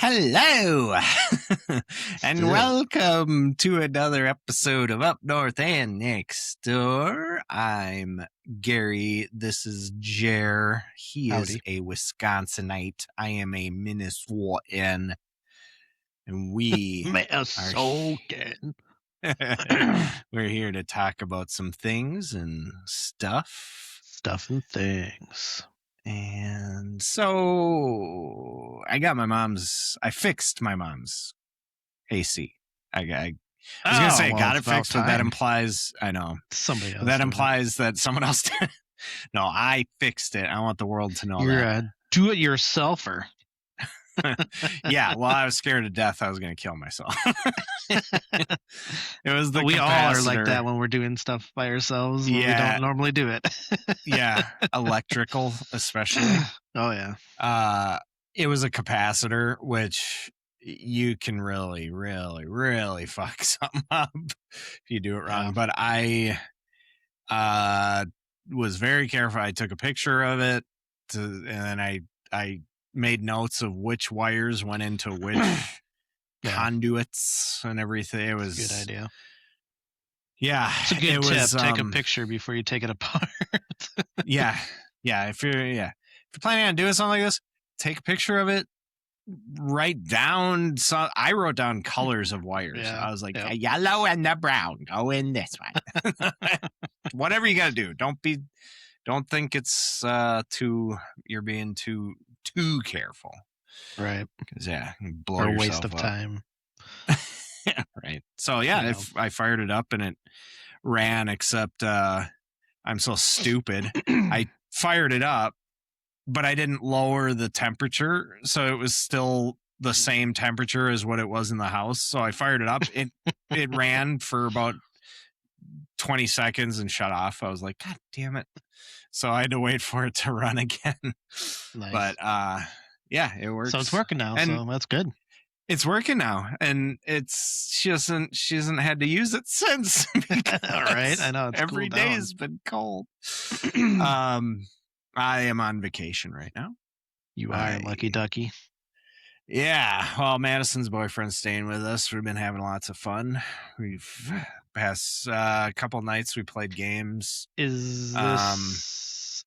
Hello, and welcome to another episode of Up North and Next Door. I'm Gary. This is Jer. He is a Wisconsinite. I am a Minnesotan. And we Minnesotan. We're here to talk about some things and stuff. Stuff and things. And so I fixed my mom's AC. I was going to say got it fixed, but that implies, I know. Somebody else. That implies that someone else did. No, I fixed it. I want the world to know You're that. a do-it-yourselfer. Yeah, well, I was scared to death I was going to kill myself. It was the We capacitor. all are like that when we're doing stuff by ourselves when we don't normally do it. Yeah, electrical especially. Oh, yeah. It was a capacitor, which you can really, really, really fuck something up if you do it wrong. Yeah. But I was very careful. I took a picture of it, and then I made notes of which wires went into which conduits and everything. It was a good idea. Yeah, it's a good tip. Take a picture before you take it apart. yeah. If you're planning on doing something like this, take a picture of it. Write down. So I wrote down colors of wires. Yeah, I was like, the yellow and the brown go in this one. Whatever you got to do. Don't think it's you're being too careful. Right. Because blow yourself a waste of up. time. Yeah, right. So I fired it up and it ran, except I'm so stupid. I fired it up, but I didn't lower the temperature, so it was still the same temperature as what it was in the house. So I fired it up. It ran for about 20 seconds and shut off. I was like, God damn it. So I had to wait for it to run again. Nice. But it works. So it's working now, so that's good. It's working now, and she hasn't had to use it since. All right, I know every day has been cold. I am on vacation right now. You are lucky ducky. Yeah, well, Madison's boyfriend's staying with us. We've been having lots of fun. We've past a couple nights we played games. Is this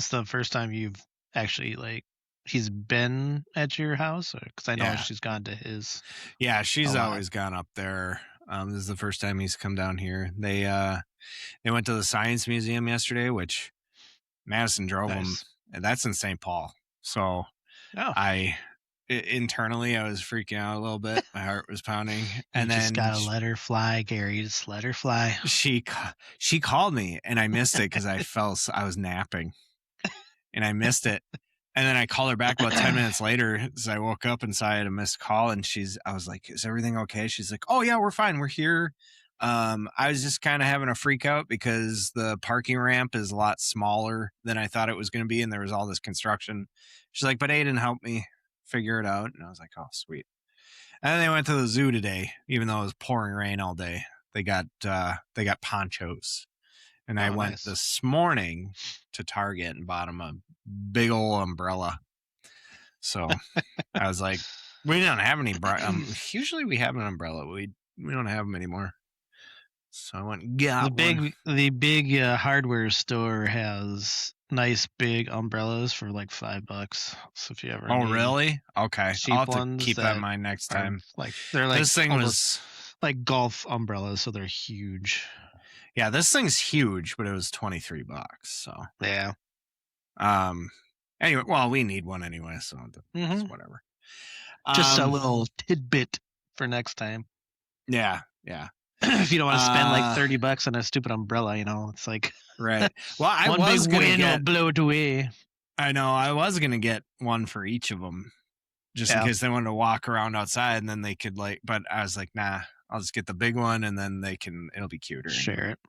the first time you've actually he's been at your house? Because I know she's gone to his. Yeah, she's always gone up there. This is the first time he's come down here. They went to the Science Museum yesterday, which Madison drove them, and that's in St. Paul. So internally I was freaking out a little bit. My heart was pounding, and then just gotta let her fly, Gary. Just let her fly. She called me, and I missed it because I was napping, and I missed it. And then I called her back about 10 minutes later as I woke up and saw I had a missed call. And I was like, is everything okay? She's like, oh yeah, we're fine. We're here. I was just kind of having a freak out because the parking ramp is a lot smaller than I thought it was going to be. And there was all this construction. She's like, but Aiden helped me figure it out. And I was like, oh, sweet. And then they went to the zoo today, even though it was pouring rain all day. They got ponchos. And I went this morning to Target and bought him a big old umbrella. So I was like, we don't have any. Usually we have an umbrella. We don't have them anymore. So I went and got one. The big hardware store has nice big umbrellas for like $5. So if you ever need really? Okay. I'll have to keep that in mind next time. They're like this thing was like golf umbrellas, so they're huge. Yeah, this thing's huge, but it was $23. So yeah. Anyway, well, we need one anyway, so it's whatever. Just a little tidbit for next time. Yeah. If you don't want to spend like $30 on a stupid umbrella, it's like right. Well, I one was big wind will blow it away. I know. I was gonna get one for each of them, just in case they wanted to walk around outside, and then they could But I was like, nah. I'll just get the big one, and then it'll be cuter. Share it.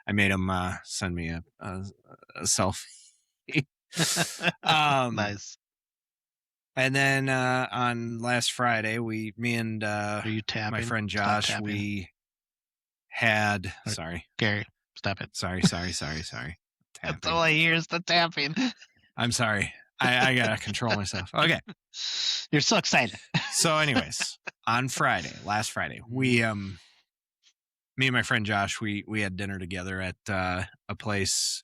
I made them send me a selfie. Nice. And then on last Friday, me and are you tapping? My friend Josh, we had. Sorry, Gary, stop it. Sorry. That's all I hear is the tapping. I'm sorry. I gotta control myself. Okay. You're so excited. So, anyways, on last Friday, we me and my friend Josh, we had dinner together at a place.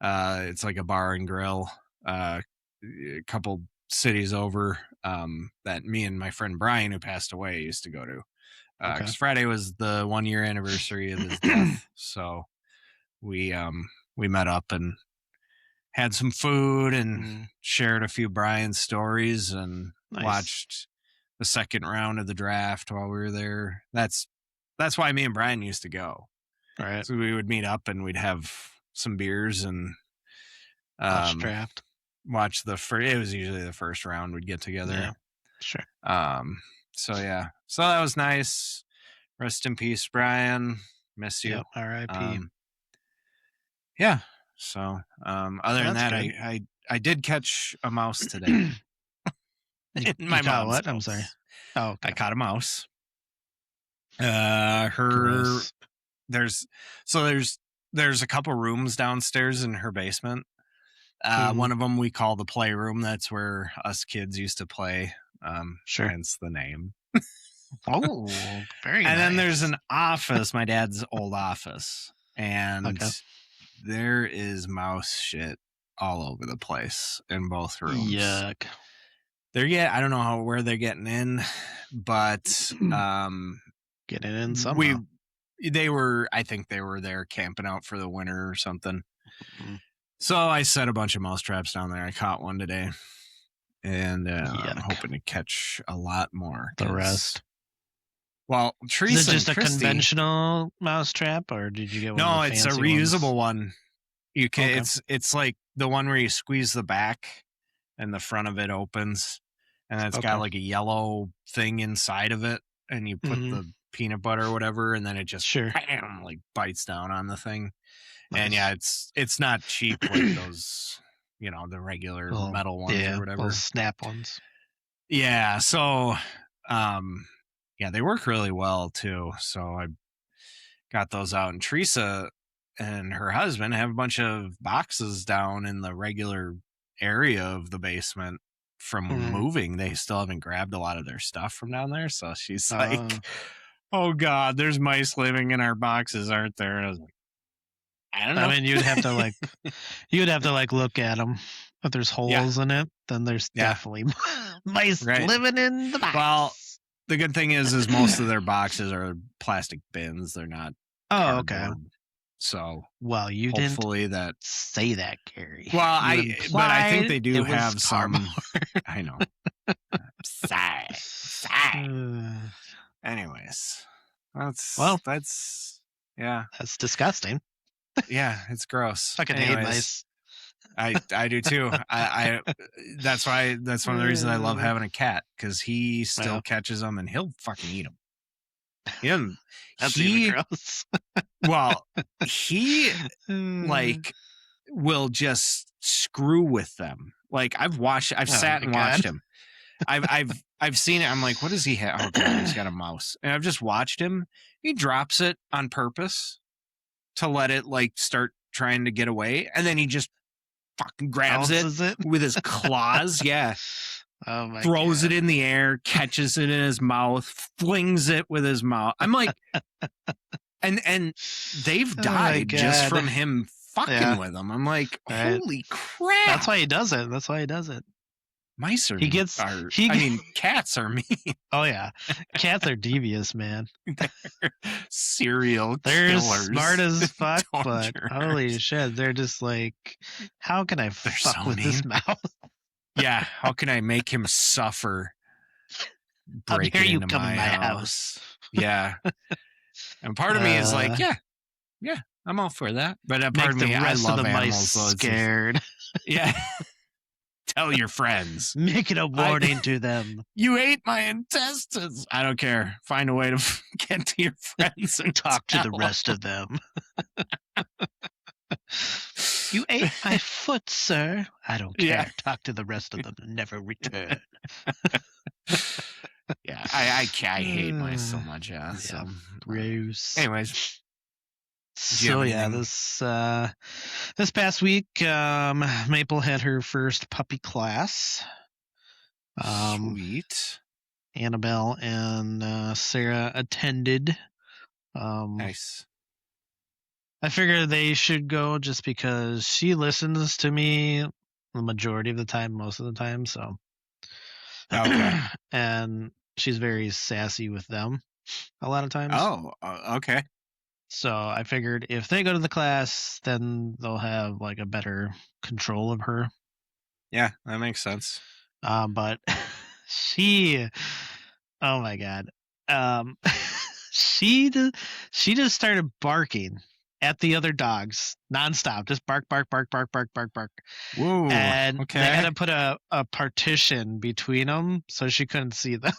It's like a bar and grill, a couple cities over, that me and my friend Brian, who passed away, used to go to. Because Friday was the 1 year anniversary of his death, so we met up and had some food and shared a few Brian stories and watched the second round of the draft while we were there. That's why me and Brian used to go. All right. So we would meet up and we'd have some beers and watch draft. Watch the first. It was usually the first round we'd get together. Yeah, sure. So yeah, so that was nice. Rest in peace, Brian. Miss you. Yep, R.I.P. Yeah. So other than that, I did catch a mouse today. My mom's what? I'm sorry. Oh, okay. I caught a mouse. Gross. There's a couple rooms downstairs in her basement. One of them we call the playroom. That's where us kids used to play. Sure. Hence the name. Oh, very nice. And then there's an office, my dad's old office. And there is mouse shit all over the place in both rooms. Yuck. I don't know where they're getting in, but getting in somehow. I think they were there camping out for the winter or something. So I set a bunch of mouse traps down there. I caught one today. And I'm hoping to catch a lot more. The rest. Well, Teresa, is it just a conventional mouse trap, or did you get one? No, of the it's a reusable one. You can. It's like the one where you squeeze the back, and the front of it opens, and it's got like a yellow thing inside of it, and you put the peanut butter or whatever, and then it just bam, like bites down on the thing. Nice. And yeah, it's not cheap like those, the regular metal ones or whatever, those snap ones. Yeah. So, yeah, they work really well too. So I got those out, and Teresa and her husband have a bunch of boxes down in the regular area of the basement from moving. They still haven't grabbed a lot of their stuff from down there. So she's like, oh God, there's mice living in our boxes, aren't there? And I was like, I don't know. I mean, you'd have to look at them. If there's holes in it, then there's definitely mice living in the box. Well, the good thing is most of their boxes are plastic bins. They're not. Oh, okay. So, well, you hopefully didn't say that, Gary. Well, but I think they do have some. I know. Sigh. Anyways, that's disgusting. Yeah, it's gross. Fucking hate mice. I do too. That's one of the reasons I love having a cat, because he still catches them and he'll fucking eat them. That's even gross. Well, he like will just screw with them. Like I've sat and watched him. I've seen it. I'm like, what does he have? Oh God, he's got a mouse. And I've just watched him. He drops it on purpose to let it like start trying to get away, and then he just fucking grabs it with his claws. Yeah. Oh my throws God. it in the air, catches it in his mouth, flings it with his mouth. I'm like, and they've died just from him fucking with them. I'm like, holy crap. That's why he does it. Mice are cats are mean. Oh yeah. Cats are devious, man. They're serial they're killers. Smart as fuck, but holy shit, they're just like, how can I fuck with this mouse? Yeah, how can I make him suffer? Breaking into my house. Yeah. And part of me is like, yeah, I'm all for that. But part of me, I love animals. So scared. Yeah. Tell your friends. Make it a warning to them. You ate my intestines. I don't care. Find a way to get to your friends and talk to the rest of them. You ate my foot, sir. I don't care. Yeah. Talk to the rest of them and never return. Yeah, I hate mice so much. Yeah, so gross. Anyways, Do you have So yeah, anything? this past week, Maple had her first puppy class. Sweet. Annabelle and Sarah attended. Nice. I figure they should go just because she listens to me the majority of the time, most of the time. So, Okay. and she's very sassy with them a lot of times. Oh, okay. So I figured if they go to the class, then they'll have like a better control of her. Yeah, that makes sense. But she, oh my god, um, she just started barking at the other dogs nonstop, just bark, bark, bark, bark, bark, bark, bark, Whoa. and they had Okay. to put a partition between them so she couldn't see them.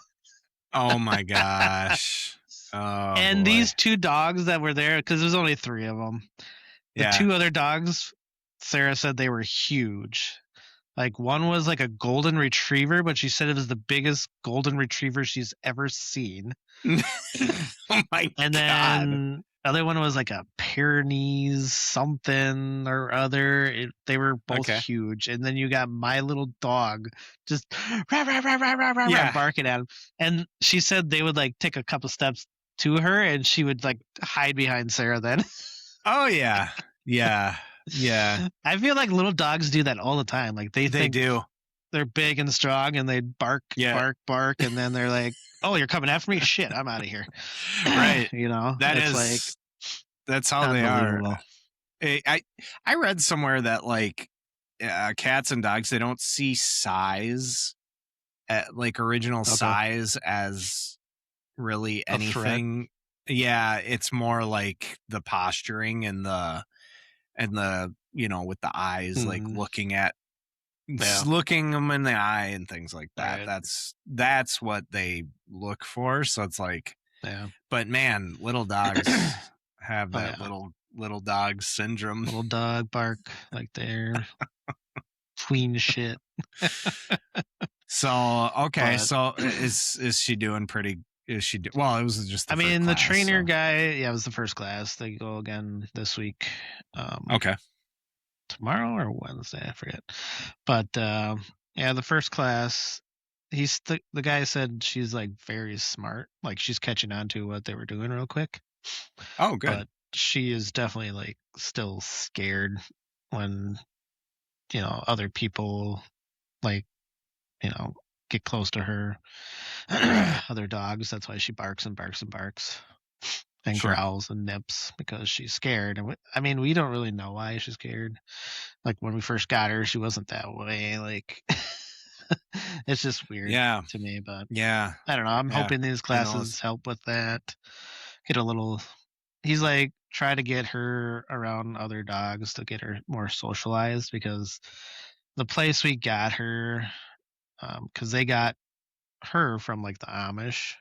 Oh my gosh. Oh And boy. these two dogs that were there, because there's only three of them, the Yeah. two other dogs, Sarah said they were huge. Like one was like a golden retriever, but she said it was the biggest golden retriever she's ever seen. Oh my And god. then other one was like a Pyrenees something or other. They were both Okay. huge. And then you got my little dog just rah, rah, rah, rah, rah, rah, rah, Yeah. barking at him. And she said they would like take a couple steps to her and she would like hide behind Sarah then. Oh yeah. Yeah. Yeah. I feel like little dogs do that all the time. Like they They think do. they're big and strong and they bark, Yeah. bark, bark. And then they're like, oh, you're coming after me? Shit, I'm out of here. Right. You know, That it's like is that's how they are. unbelievable. I read somewhere that like cats and dogs, they don't see size at like original Okay. size as really A threat. anything. Yeah, it's more like the posturing and the with the eyes, like Mhm. looking at Yeah. looking them in the eye and things like that. Right. That's what they look for. So it's like, Yeah. but man, little dogs have Oh, that yeah. little dog syndrome. Little dog bark like they're queen shit. So okay, But so is she doing pretty? Is she well? It was just the I first mean, the class, trainer so. guy, yeah, it was the first class. They go again this week. Okay. Tomorrow or Wednesday, I forget. But yeah, the first class, the guy said she's like very smart, like she's catching on to what they were doing real quick. Oh, good. But she is definitely like still scared when other people like get close to her. Right. Other dogs. That's why she barks and barks and barks and Sure. growls and nips because she's scared. And I mean, we don't really know why she's scared. Like when we first got her, she wasn't that way. Like it's just weird Yeah. to me. But Yeah. I don't know. I'm Yeah. hoping these Who knows? classes help with that. Get a little. He's like try to get her around other dogs to get her more socialized because the place we got her, because they got her from like the Amish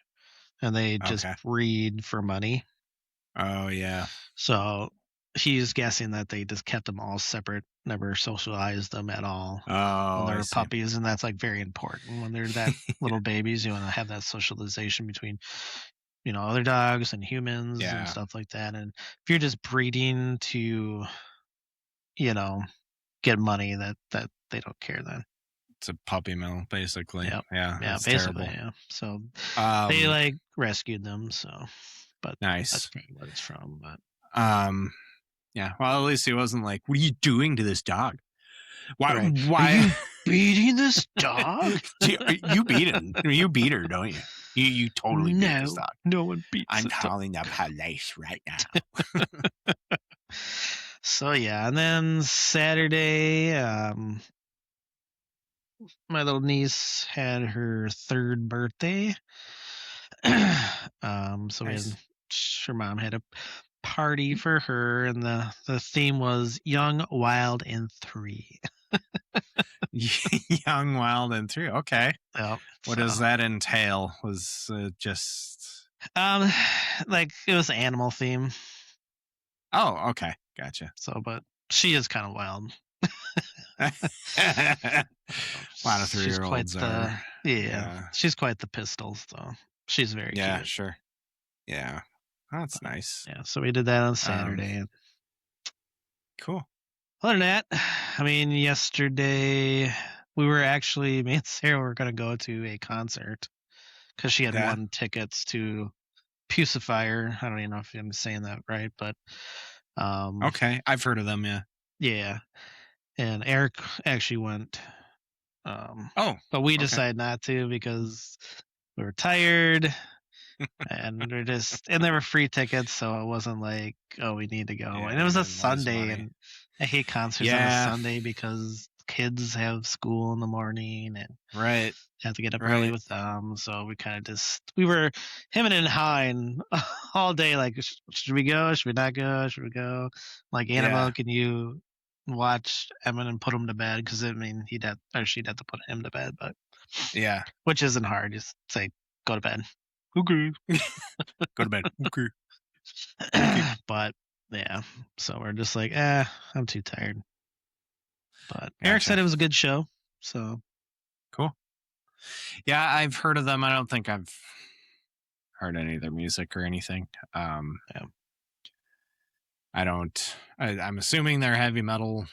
and they just Okay. breed for money. Oh yeah. So he's guessing that they just kept them all separate, never socialized them at all Oh, when they I were see. puppies, and that's like very important when they're that little babies. You want to have that socialization between other dogs and humans Yeah. and stuff like that. And if you're just breeding to get money, that they don't care then. It's a puppy mill, basically. Yep. Yeah. Yeah, That's basically, terrible. yeah. So they Um. like rescued them. So, but that's Nice. probably what it's from. But Yeah. Well, at least he wasn't like, "What are you doing to this dog? Why? right. Why? Are you beating this dog? You beat him. You beat her, don't you? You totally beat this No, dog. no one beats I'm a dog. calling the police right now." So yeah, and then Saturday, my little niece had her third birthday. So Nice. her mom had a party for her, and the theme was young, wild, and free. Young, wild, and true. Okay. Yep. What does that entail? Was just. Like it was animal theme. Oh, okay. Gotcha. So, but she is kind of wild. A lot of She's quite 3-year-olds the are. yeah. She's quite the pistol. So she's very Yeah, cute. sure. Yeah. Oh, that's nice. Yeah, so we did that on Um, Saturday. And cool. other than that, I mean, yesterday we were actually me and Sarah were gonna go to a concert because she had Yeah. won tickets to Pucifier. I don't even know if I'm saying that right, but um, Okay. I've heard of them. Yeah. yeah. And Eric actually went, Oh, but we okay. decided not to because we were tired and we're just and there were free tickets, so it wasn't like, oh, we need to go. And it Yeah. was You a didn't lose Sunday, money. and I hate concerts on a Yeah. Sunday because kids have school in the morning and Right. have to get up early Right. with them. So we kind of just we were him and Hein all day. Like, should we go? Should we not go? Should we go? Like, Yeah. Annabelle, can you watch Emin and put him to bed? Because I mean, he'd have or she'd have to put him to bed, but Yeah. which isn't hard. Just say go to bed. Okay. Go to bed. Okay. Okay. But yeah, so we're just like, I'm too tired. But Eric Gotcha. said it was a good show. So Cool. Yeah, I've heard of them. I don't think I've heard any of their music or anything. yeah. I don't. I'm assuming they're heavy metal.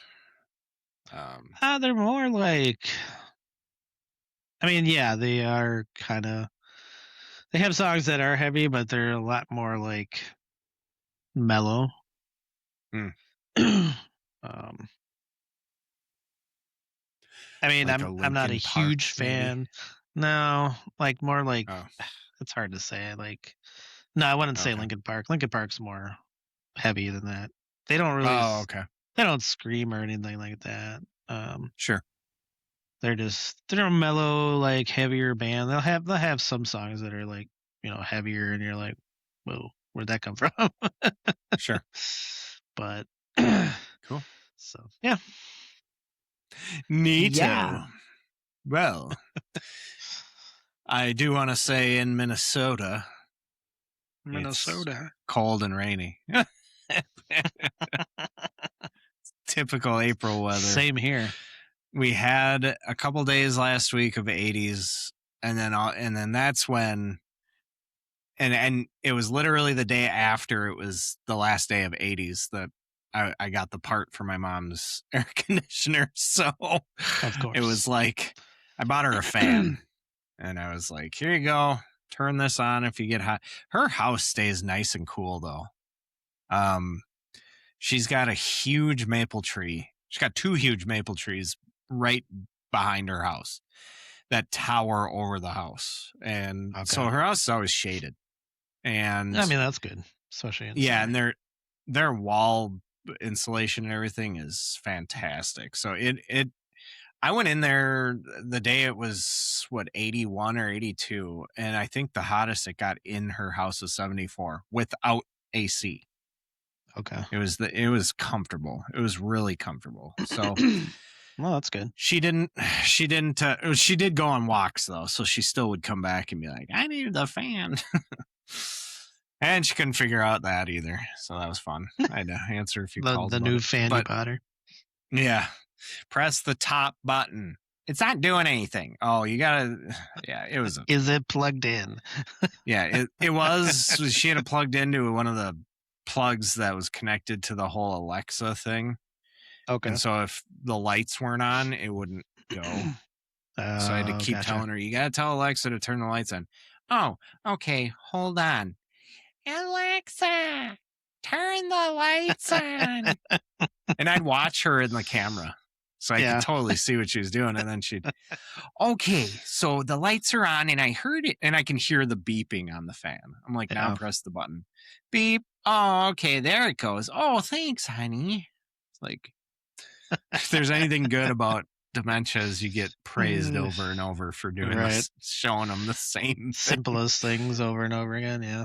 They're more like, I mean, yeah, they are kind of. They have songs that are heavy, but they're a lot more like mellow. Hmm, um, I mean, like a I'm not a Linkin huge Park, maybe. fan. No, like more like Oh, it's hard to say. Like, no, I wouldn't say okay. Linkin Park. Linkin Park's more heavy than that. They don't really. Oh, okay. They don't scream or anything like that. Sure. They're a mellow, like heavier band. They'll have some songs that are like, heavier, and you're like, whoa, where'd that come from? Sure. But Cool. so yeah. Neato. Well, I do want to say in Minnesota, it's Minnesota. cold and rainy. Typical April weather. Same here. We had a couple days last week of 80s, and then that's when, and it was literally the day after it was the last day of 80s that I got the part for my mom's air conditioner. So Of course. it was like I bought her a fan, and I was like, "Here you go, turn this on if you get hot." Her house stays nice and cool though. She's got a huge maple tree. She's got two huge maple trees right behind her house that tower over the house. And so her house is always shaded. And I mean, that's good, especially in yeah, summer. and their wall insulation and everything is fantastic. So I went in there the day it was 81 or 82, and I think the hottest it got in her house was 74 without AC. Okay. It was comfortable. It was really comfortable. So well, that's good. she did go on walks though. So she still would come back and be like, I need the fan. And she couldn't figure out that either. So that was fun. I had to answer a few calls. The about new it. fan you bought her. Yeah. Press the top button. It's not doing anything. Oh, you gotta. Yeah, it was. Is it plugged in? Yeah, it was. She had it plugged into one of the plugs that was connected to the whole Alexa thing. Okay. And so if the lights weren't on, it wouldn't go. So I had to keep telling her, you got to tell Alexa to turn the lights on. Oh, okay. Hold on. Alexa, turn the lights on. And I'd watch her in the camera. So I could totally see what she was doing. And then she'd, okay, so the lights are on and I heard it and I can hear the beeping on the fan. I'm like, now press the button. Beep. Oh, okay, there it goes. Oh, thanks, honey. It's like, if there's anything good about dementia is you get praised over and over for doing this, showing them the same simplest things over and over again. Yeah.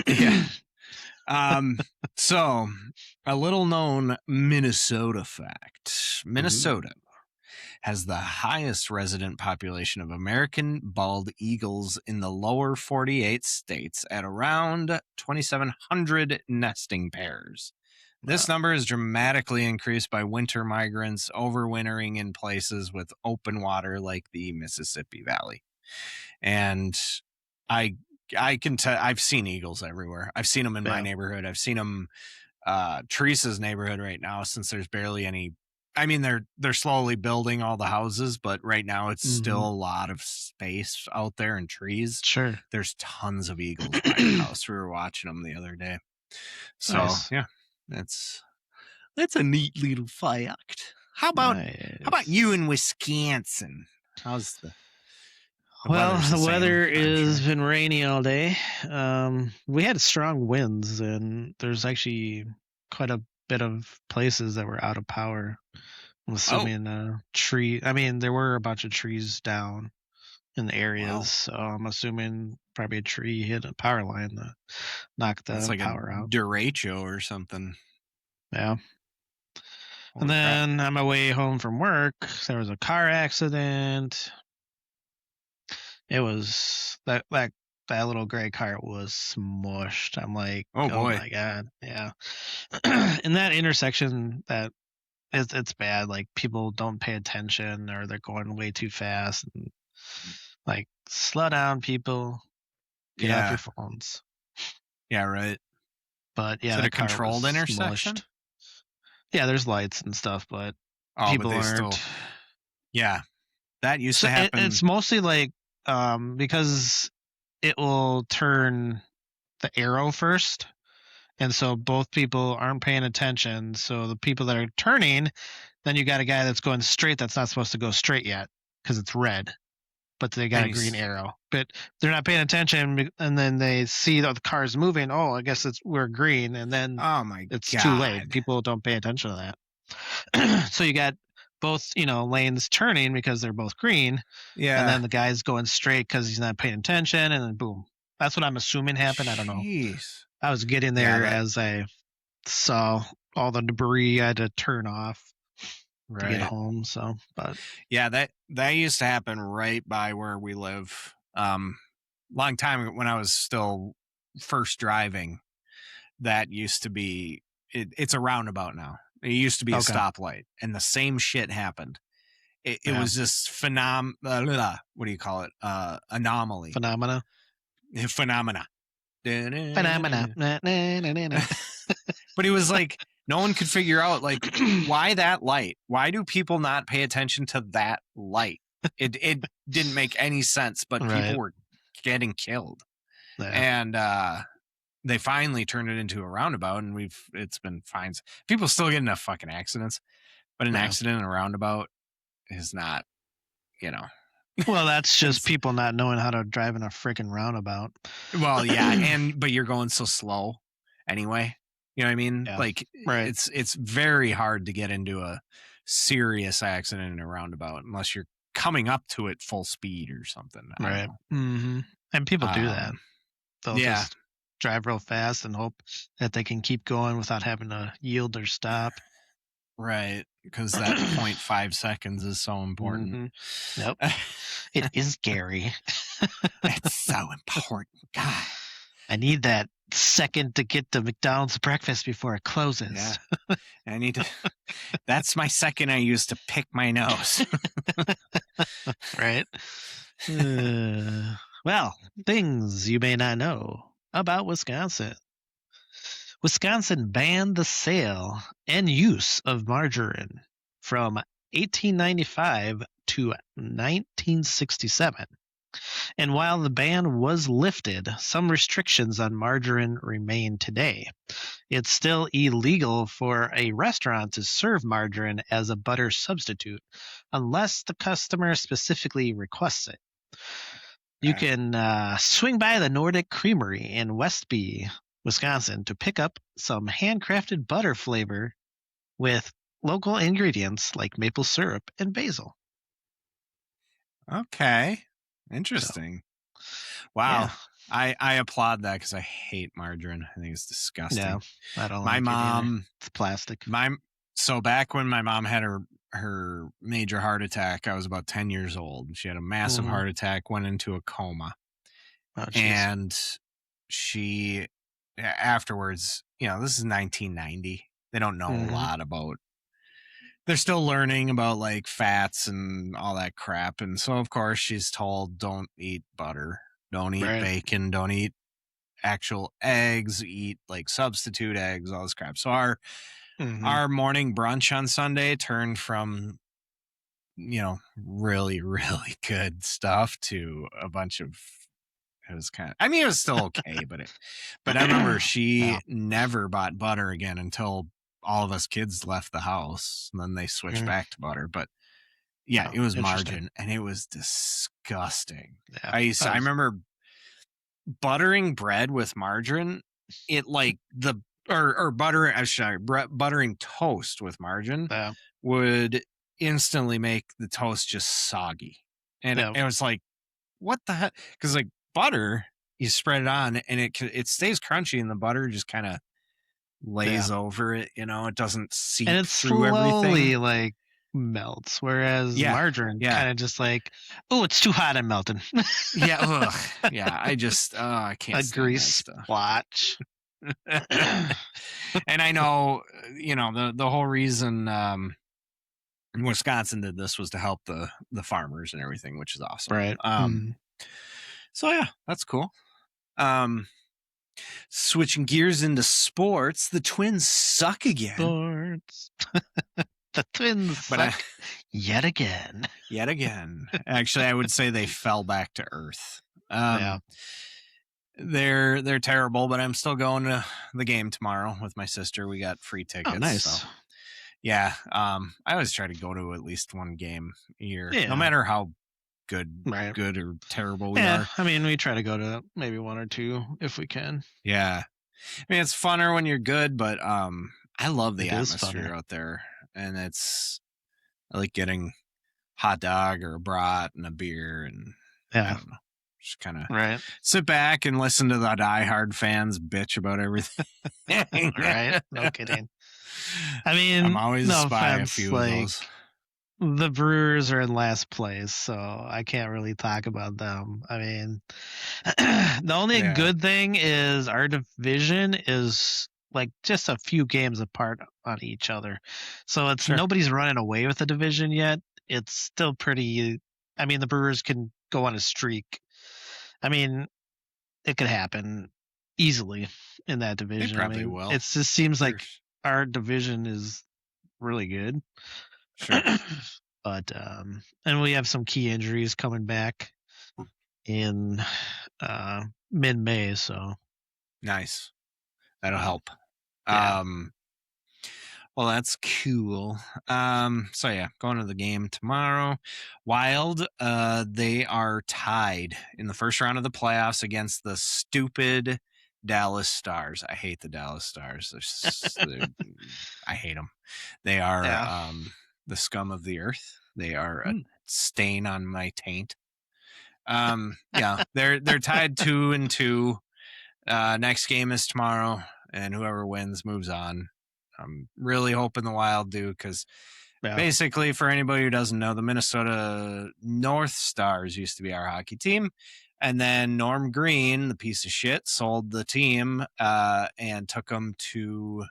Yeah. So a little known Minnesota fact. Minnesota has the highest resident population of American bald eagles in the lower 48 states at around 2,700 nesting pairs. This number is dramatically increased by winter migrants overwintering in places with open water like the Mississippi Valley. And I I can tell. I've seen eagles everywhere. I've seen them in my Yeah. neighborhood. I've seen them Teresa's neighborhood right now, since there's barely any. I mean, they're slowly building all the houses, but right now it's still a lot of space out there and trees. Sure. There's tons of eagles by her house. We were watching them the other day. So Nice. yeah, that's a neat little fact. How about Nice. you in Wisconsin? How's the Well, weather's the the same, weather I'm has sure. been rainy all day. We had strong winds, and there's actually quite a bit of places that were out of power. I'm Oh, assuming tree. I mean, there were a bunch of trees down in the areas, wow. so I'm assuming probably a tree hit a power line that knocked That's the like a power out. derecho or something. Yeah. And Holy crap. then on my way home from work, there was a car accident. It was that little gray car was smushed. I'm like, Oh oh boy. my god, yeah. In that intersection, it's bad. Like people don't pay attention, or they're going way too fast. And, like, slow down, people. Get off your Yeah. phones. Yeah, right. But Is yeah, it a that car was controlled intersection? smushed. Yeah, there's lights and stuff, but Oh, but people they aren't. still. Yeah, that used So to happen. it's mostly like because it will turn the arrow first. And so both people aren't paying attention. So the people that are turning, then you got a guy that's going straight that's not supposed to go straight yet because it's red, but they got And a green he's. arrow. But they're not paying attention, and then they see that the car's moving. Oh, I guess we're green, and then Oh my it's too late. god. People don't pay attention to that. So you got both, lanes turning because they're both green, and Yeah. then the guy's going straight because he's not paying attention, and then boom. That's what I'm assuming happened. I don't know. Jeez. I was getting Yeah, there that. as I saw all the debris I had to turn off to get Right. home. So, but Yeah, that used to happen right by where we live. Long time ago, when I was still first driving, that used to be. It's a roundabout now. It used to be a okay, stoplight, and the same shit happened. It yeah, was this what do you call it? Anomaly. phenomena, Phenomena. phenomena. Na, na, na, na, na. But it was like no one could figure out, like, why that light? Why do people not pay attention to that light? It didn't make any sense, but people Right. were getting killed. Yeah. And they finally turned it into a roundabout, and it's been fine. People still get enough fucking accidents, but an Yeah. accident in a roundabout is not, you know. Well, that's just It's people not knowing how to drive in a freaking roundabout. well, yeah, but you're going so slow anyway. You know what I mean? Yeah. Like Right. it's very hard to get into a serious accident in a roundabout unless you're coming up to it full speed or something. I don't Right. know. Mm-hmm. And people do that. Um, They'll yeah, just drive real fast and hope that they can keep going without having to yield or stop. right. Because that 0.5 seconds is so important. Mm-hmm. Yep. It is Gary. It's so important. God. I need that second to get to McDonald's breakfast before it closes. Yeah. I need to. That's my second I use to pick my nose. Right? Well, things you may not know about Wisconsin. Wisconsin banned the sale and use of margarine from 1895 to 1967. And while the ban was lifted, some restrictions on margarine remain today. It's still illegal for a restaurant to serve margarine as a butter substitute unless the customer specifically requests it. You Okay. can swing by the Nordic Creamery in Westby, Wisconsin to pick up some handcrafted butter flavor with local ingredients like maple syrup and basil. Okay. So, Interesting. yeah. Wow. I applaud that because I hate margarine. I think it's disgusting. Yeah. I don't My like it either. mom, It's plastic. so back when my mom had her major heart attack, I was about 10 years old. She had a massive Hmm. heart attack, went into a coma, Oh, jeez. and she afterwards, this is 1990. They don't know a Hmm. lot about. They're still learning about like fats and all that crap, and so of course she's told don't eat butter. Don't eat Right. bacon. Don't eat actual eggs. Eat like substitute eggs, all this crap. So Mhm. our morning brunch on Sunday turned from, really, really good stuff to a bunch of, it was kind of, I mean, it was still okay, but I remember Yeah. she never bought butter again until all of us kids left the house. And then they switched Mm. back to butter. But yeah, Oh, it was interesting. margarine and it was disgusting. Yeah. I remember buttering bread with margarine. It like the, or butter, I'm sorry, buttering toast with margarine Yeah. would instantly make the toast just soggy. And Yeah. it was like, what the heck? Because like butter, you spread it on and it stays crunchy, and the butter just kind of Yeah. lays over it. It doesn't And seep it through everything. slowly, like, melts, whereas Yeah, margarine yeah, kinda just like, "Oh, it's too hot, I'm melting." yeah. Ugh, yeah. I can't A stand that grease stuff. splotch. And I know, the whole reason Wisconsin did this was to help the farmers and everything, which is awesome. Right. Mm. So yeah, that's cool. Um, Switching gears into sports, the Twins suck again. Sports. The Twins But suck yet again. yet again, actually, I would say they fell back to earth. Yeah. They're terrible, but I'm still going to the game tomorrow with my sister. We got free Oh, tickets, so nice. yeah. I always try to go to at least one game a year, no Yeah. matter how good Right. good or terrible we Yeah, are. I mean, we try to go to maybe 1 or 2 if we can. Yeah. I mean, it's funner when you're good, but I love the It is funner. atmosphere out there, and I like getting hot dog or a brat and a beer, and I Yeah. don't know, just kind of Right. sit back and listen to the diehard fans bitch about everything. Right. No kidding. I I'm mean, always no by a offense, few of like, those. the Brewers are in last place, so I can't really talk about them. I mean, the only Yeah, good thing is our division is like just a few games apart on each other. So it's sure. nobody's running away with the division yet. It's still pretty. I mean, the Brewers can go on a streak. I mean, it could happen easily in that They division. I probably mean, will. it just seems like There's our division is really good. sure. But and we have some key injuries coming back in mid-May, so Nice. That'll uh, help. yeah. Um, Well, that's cool. So yeah, going to the game tomorrow. Wild, they are tied in the first round of the playoffs against the stupid Dallas Stars. I hate the Dallas Stars. I hate them. They are Yeah. the scum of the earth. They are a Hmm. stain on my taint. Yeah, they're tied 2-2. Next game is tomorrow, and whoever wins moves on. I'm really hoping the Wild do, because Yeah. basically, for anybody who doesn't know, the Minnesota North Stars used to be our hockey team. And then Norm Green, the piece of shit, sold the team and took them to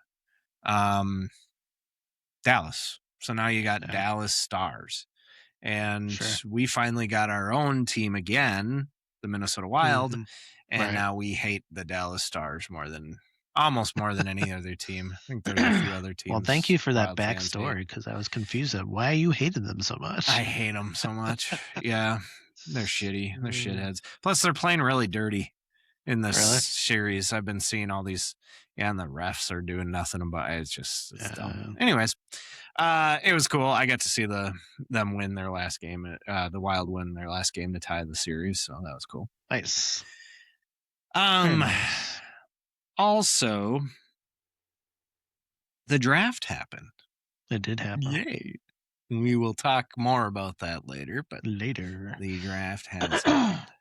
Dallas. So now you got Yeah. Dallas Stars. And Sure. we finally got our own team again, the Minnesota Wild. Hmm. And Right. now we hate the Dallas Stars almost more than any other team. I think there's a few other Well, thank you teams for that Wild fans hate. backstory because I was confused at why you hated them so much. I hate them so much. Yeah, they're shitty. They're Mm, shitheads. Plus, they're playing really dirty in this really? series. I've been seeing all these. Yeah, and the refs are doing nothing about it. It's dumb. Uh, Anyways, it was cool. I got to see them win their last game. The Wild win their last game to tie the series, so that was cool. nice. Very Um, nice. Also, the draft happened. It did happen. Yay! We will talk more about that later, but Later. the draft has happened.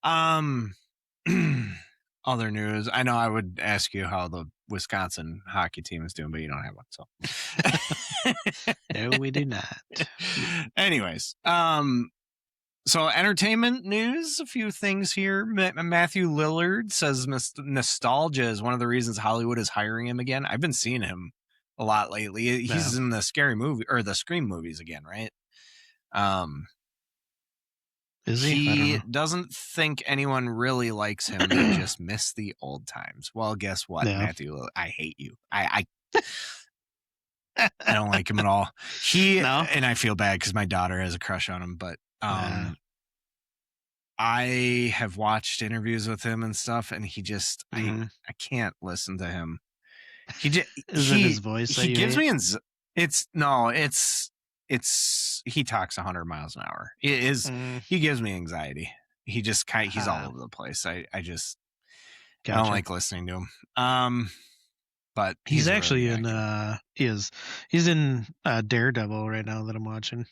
Um, Other news. I know I would ask you how the Wisconsin hockey team is doing, but you don't have one. So, No, we do not. anyways, so entertainment news. A few things here. Matthew Lillard says nostalgia is one of the reasons Hollywood is hiring him again. I've been seeing him a lot lately. Yeah. He's in the scary movie or the Scream movies again, right? Um, Is he? I don't He know. doesn't think anyone really likes him. They just miss the old times. Well, guess what, Yeah. Matthew? I hate you. I don't like him at all. No. And I feel bad because my daughter has a crush on him, but Yeah. I have watched interviews with him and stuff, and he just Mm-hmm. I can't listen to him. He just, Is it his voice that he you gives hate? me it's he talks 100 miles an hour. It is Mm, he gives me anxiety. He just he's all ah, over the place. I don't gotcha. like listening to him. But He's he's a really actually good in actor. he's in Daredevil right now that I'm watching.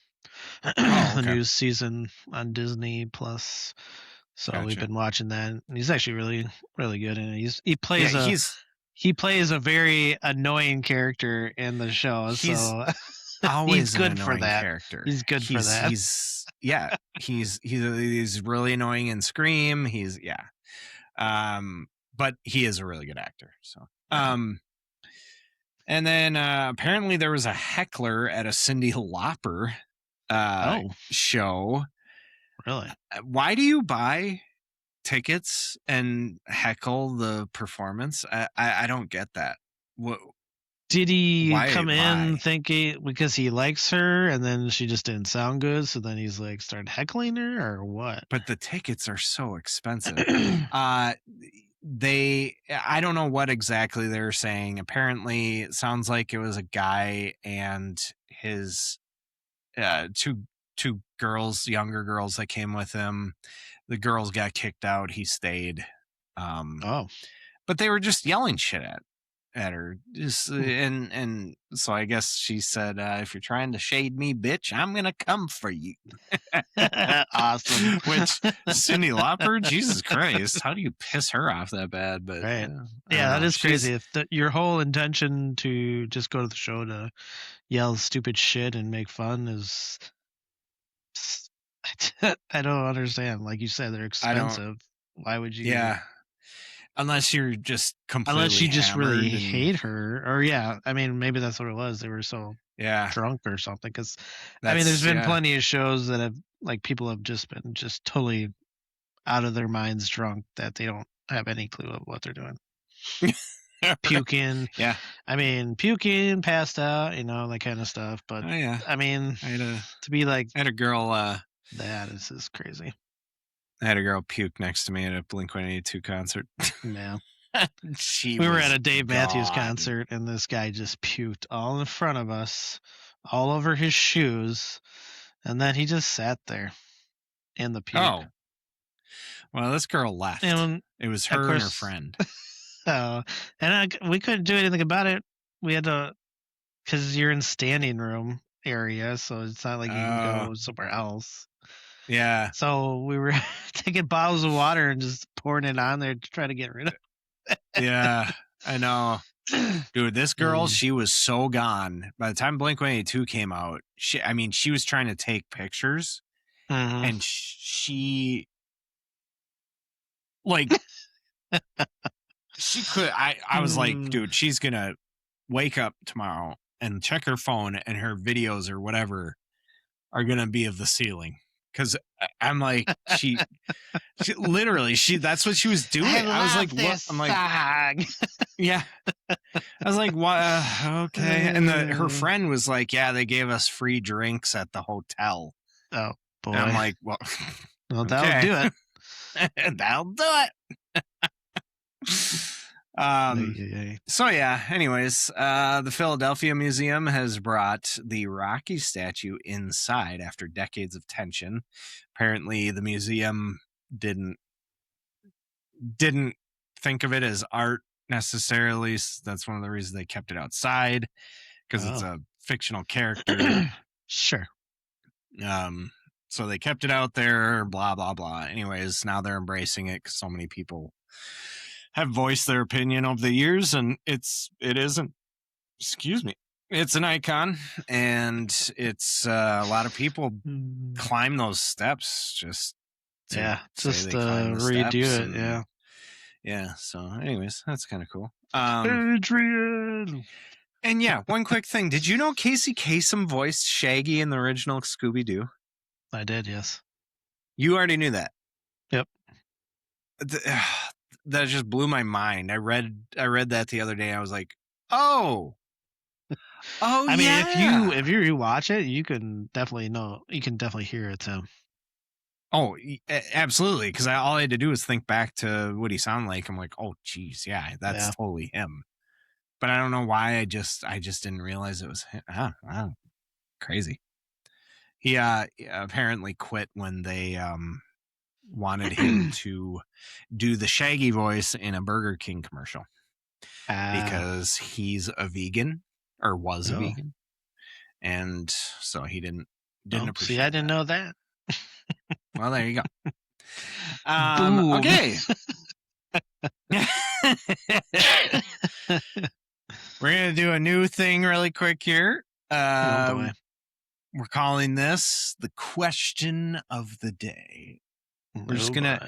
Oh, The okay. new season on Disney Plus. So we've Gotcha. been watching that. And he's actually really, really good in it. Yeah, He plays a very annoying character in the show, he's so he's always an good for annoying that. character. He's good for that. He's really annoying in Scream. But he is a really good actor. So and then apparently there was a heckler at a Cyndi Lauper Oh, show. really? Why do you buy tickets and heckle the performance? I don't get that. What? Did he Why? come in thinking because he likes her and then she just didn't sound good, so then he's like started heckling her or what? But the tickets are so expensive. I don't know what exactly they're saying. Apparently, it sounds like it was a guy and his two girls, younger girls that came with him. The girls got kicked out. He stayed. Oh. But they were just yelling shit at her. And so I guess she said, if you're trying to shade me, bitch, I'm gonna come for you. Awesome. Which Cyndi Lauper, Jesus Christ, how do you piss her off that bad? But Right. I Yeah, don't that know. is crazy. If your whole intention to just go to the show to yell stupid shit and make fun is I don't understand. Like you said, they're I don't. expensive. Why would you? Yeah, unless you're just Unless completely you just really hammered and hate her, or yeah, I mean, maybe that's what it was. They were so yeah, drunk or something. Because I mean, there's that's been yeah. plenty of shows that have like people have just been just totally out of their minds drunk that they don't have any clue of what they're doing. Puking. Yeah. I mean, puking, passed out, that kind of stuff. But Oh yeah. I mean, to be like I had a girl. that is just crazy. I had a girl puke next to me at a Blink-182 concert. Yeah. We were at a Dave Matthews concert and this guy just puked all in front of us, all over his shoes, and then he just sat there in the puke. Oh. Well, this girl left. And it was her and her friend. We couldn't do anything about it. We had to, because you're in standing room area, so it's not like you can go somewhere else. Yeah. So we were taking bottles of water and just pouring it on there to try to get rid of it. Yeah, I know. Dude, this girl, she was so gone. By the time Blink-182 came out, she was trying to take pictures, and she like she could. I was like, dude, she's gonna wake up tomorrow and check her phone, and her videos or whatever are gonna be of the ceiling. Because I'm like, she literally, that's what she was doing. I was like, what? I'm like, yeah. I was like, what? Okay. And her friend was like, yeah, they gave us free drinks at the hotel. Oh, boy. And I'm like, well, that'll do it. That'll do it. So yeah, anyways, the Philadelphia Museum has brought the Rocky statue inside after decades of tension. Apparently the museum didn't think of it as art necessarily. That's one of the reasons they kept it outside, because it's a fictional character. Sure. So they kept it out there, blah blah blah. Anyways, now they're embracing it because so many people have voiced their opinion over the years, and it isn't. Excuse me. It's an icon, and it's a lot of people climb those steps just to redo it. And, yeah. So, anyways, that's kind of cool. Adrian. And yeah, one quick thing: did you know Casey Kasem voiced Shaggy in the original Scooby-Doo? I did, yes. You already knew that. Yep. That just blew my mind. I read that the other day. I was like, oh, I mean, yeah. if you rewatch it, you can definitely hear it's him. Oh, absolutely. Because all I had to do was think back to what he sounded like. I'm like, oh, geez, yeah, that's totally him. But I don't know why. I just didn't realize it was him. Wow, crazy. He apparently quit when they wanted him to do the Shaggy voice in a Burger King commercial because he's a vegan or was a vegan, and so he didn't appreciate. See, I didn't know that. Well, there you go. Boom. Okay. We're gonna do a new thing really quick here. We're calling this the question of the day. I'm just gonna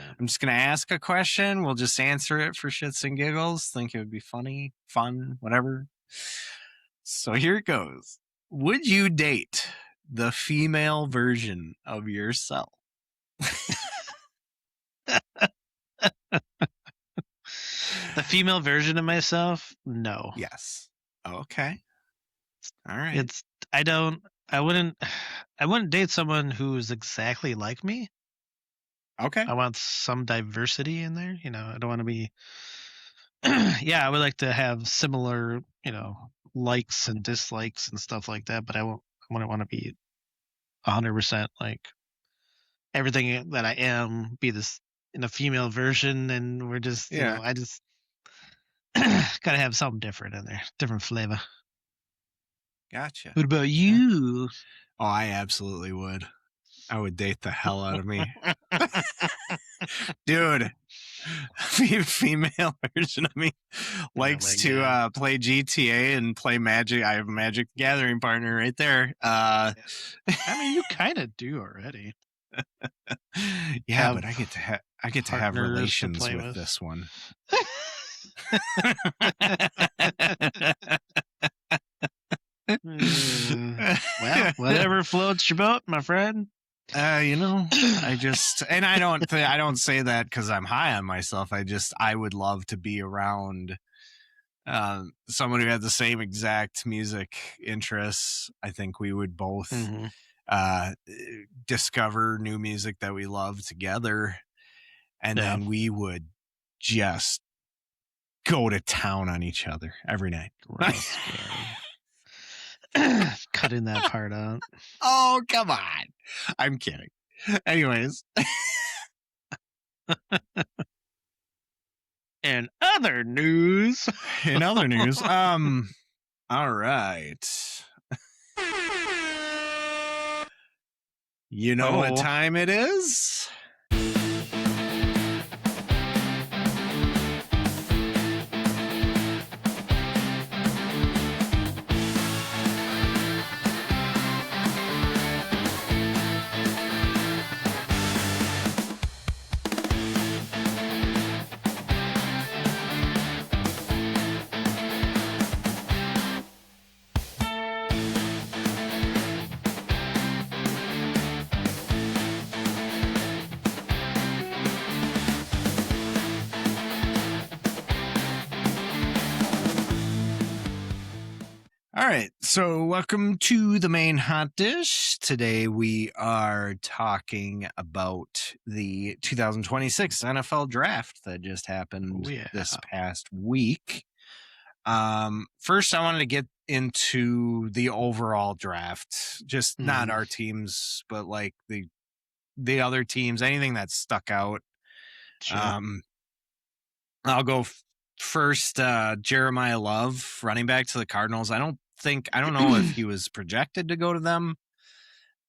ask a question. We'll just answer it for shits and giggles. Think it would be funny, fun, whatever. So here it goes. Would you date the female version of yourself? The female version of myself? No. Yes. Okay. All right. I wouldn't date someone who's exactly like me. Okay. I want some diversity in there. I don't want to be yeah, I would like to have similar, likes and dislikes and stuff like that, but I wouldn't want to be 100% like everything that I am be this in a female version, and we're just I just gotta have something different in there, different flavor. Gotcha. What about you? Oh, I absolutely would. I would date the hell out of me. Dude, female version of me likes to play GTA and play Magic. I have a Magic the Gathering partner right there. I mean, you kind of do already. Yeah, but I get to have relations with this one. Well, whatever floats your boat, my friend. I don't say that because I'm high on myself. I would love to be around someone who had the same exact music interests. I think we would both discover new music that we love together, and then we would just go to town on each other every night. Cutting that part out. Oh, come on. I'm kidding. Anyways. In other news. All right. You know what time it is? All right, so welcome to the main hot dish. Today we are talking about the 2026 NFL draft that just happened this past week. First, I wanted to get into the overall draft, just not our teams, but like the other teams, anything that stuck out. Sure. I'll go first. Jeremiah Love, running back to the Cardinals. I don't know if he was projected to go to them.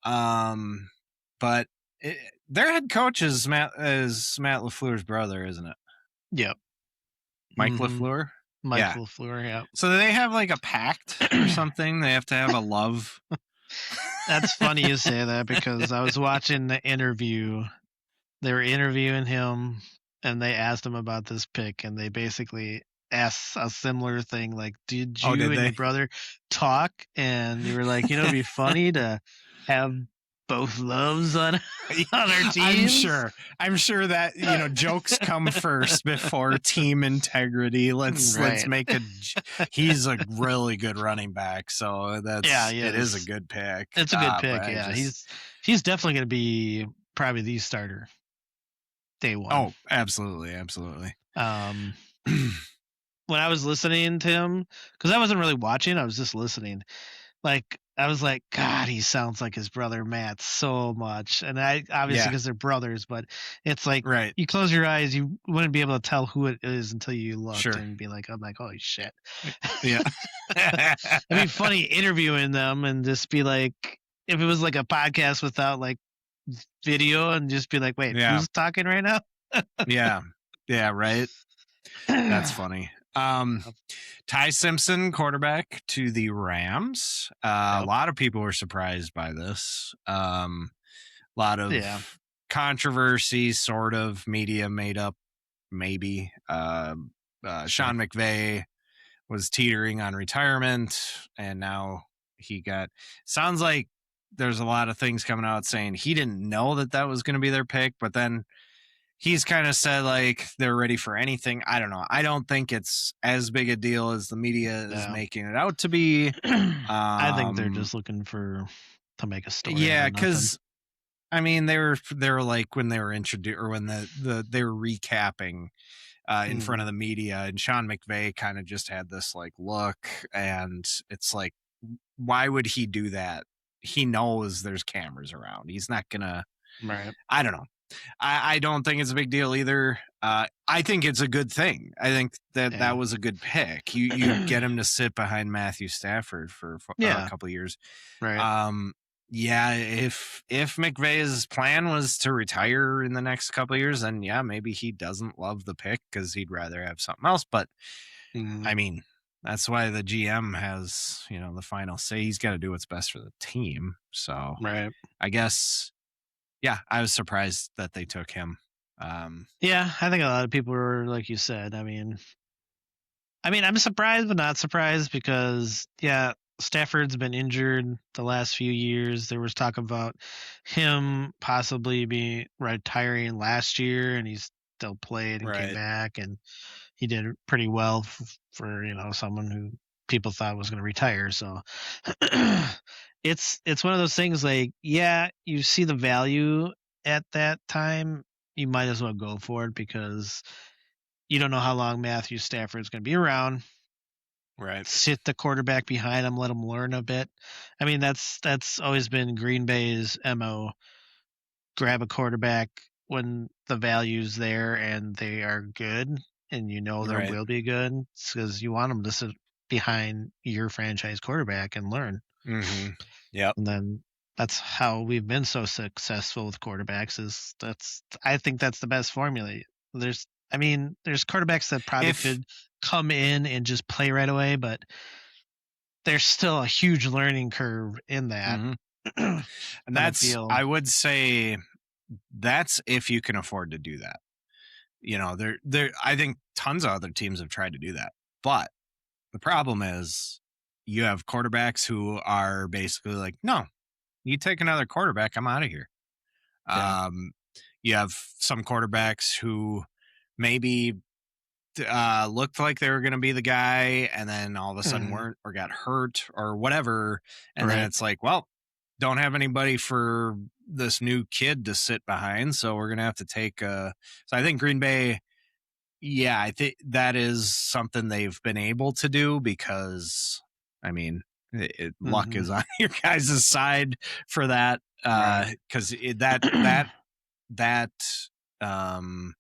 But their head coach is Matt LaFleur's brother, isn't it? Yep. Mike LaFleur. LaFleur. Yeah. So do they have like a pact or something? They have to have a love. That's funny you say that because I was watching the interview. They were interviewing him, and they asked him about this pick, and they basically asked a similar thing, like, did you and your brother talk? And you were like, it'd be funny to have both loves on on our I'm teams. sure that jokes come first before team integrity. Let's Right. make he's a really good running back, so Yeah, he it is a is. good pick. It's a good But pick. I Yeah, just he's definitely going to be probably the starter day one. absolutely. Um, when I was listening to him, because I wasn't really watching, I was just listening. Like I was like, God, he sounds like his brother Matt so much, and I obviously Yeah, because they're brothers, but it's like right. you close your eyes, you wouldn't be able to tell who it is until you looked Sure. and be like, I'm like, holy shit. Yeah. It'd be funny interviewing them and just be like, if it was like a podcast without like video, and just be like, wait, Yeah. who's talking right now? Yeah. Yeah, right. That's funny. Ty Simpson, quarterback to the Rams. A Yep. lot of people were surprised by this. A lot Yeah. of controversy, sort of media made up, maybe. Sure. Sean McVay was teetering on retirement, and now sounds like there's a lot of things coming out saying he didn't know that was going to be their pick, but then he's kind of said like they're ready for anything. I don't know. I don't think it's as big a deal as the media is Yeah. making it out to be. I think they're just looking to make a story out Yeah, of nothing. because I mean they were like when they were introduced or when they were recapping in front Mm, of the media, and Sean McVay kind of just had this like look, and it's like, why would he do that? He knows there's cameras around. He's not gonna. right. I don't know. I don't think it's a big deal either. I think it's a good thing. I think that Yeah. was a good pick. You get him to sit behind Matthew Stafford for a Yeah. couple of years. Right. Yeah, if McVay's plan was to retire in the next couple of years, then yeah, maybe he doesn't love the pick because he'd rather have something else. But Mm, I mean, that's why the GM has the final say. He's got to do what's best for the team. So right. I guess yeah, I was surprised that they took him. Yeah, I think a lot of people were like you said. I mean, I'm surprised but not surprised because yeah, Stafford's been injured the last few years. There was talk about him possibly be retiring last year, and he's still played and came Right. back, and he did pretty well for someone who people thought was going to retire. So it's one of those things like, yeah, you see the value at that time, you might as well go for it because you don't know how long Matthew Stafford's going to be around. Right. Sit the quarterback behind him, let him learn a bit. I mean, that's always been Green Bay's MO. Grab a quarterback when the value's there and they are good, and they Right. will be good because you want them to sit behind your franchise quarterback and learn. Mm-hmm. Yep. And then that's how we've been so successful with quarterbacks. I think that's the best formula. There's quarterbacks that probably If could come in and just play right away, but there's still a huge learning curve in that. mhm. And And I feel, I would say that's if you can afford to do that. I think tons of other teams have tried to do that. But the problem is you have quarterbacks who are basically like, no, you take another quarterback, I'm out of here. yeah, You have some quarterbacks who maybe looked like they were going to be the guy and then all of a sudden mhm, weren't or got hurt or whatever. And then right, it's like, well, don't have anybody for this new kid to sit behind. So we're going to have to take so I think Green Bay, yeah, I think that is something they've been able to do because, I mean, luck hmm is on your guys' side for that. right, Because that um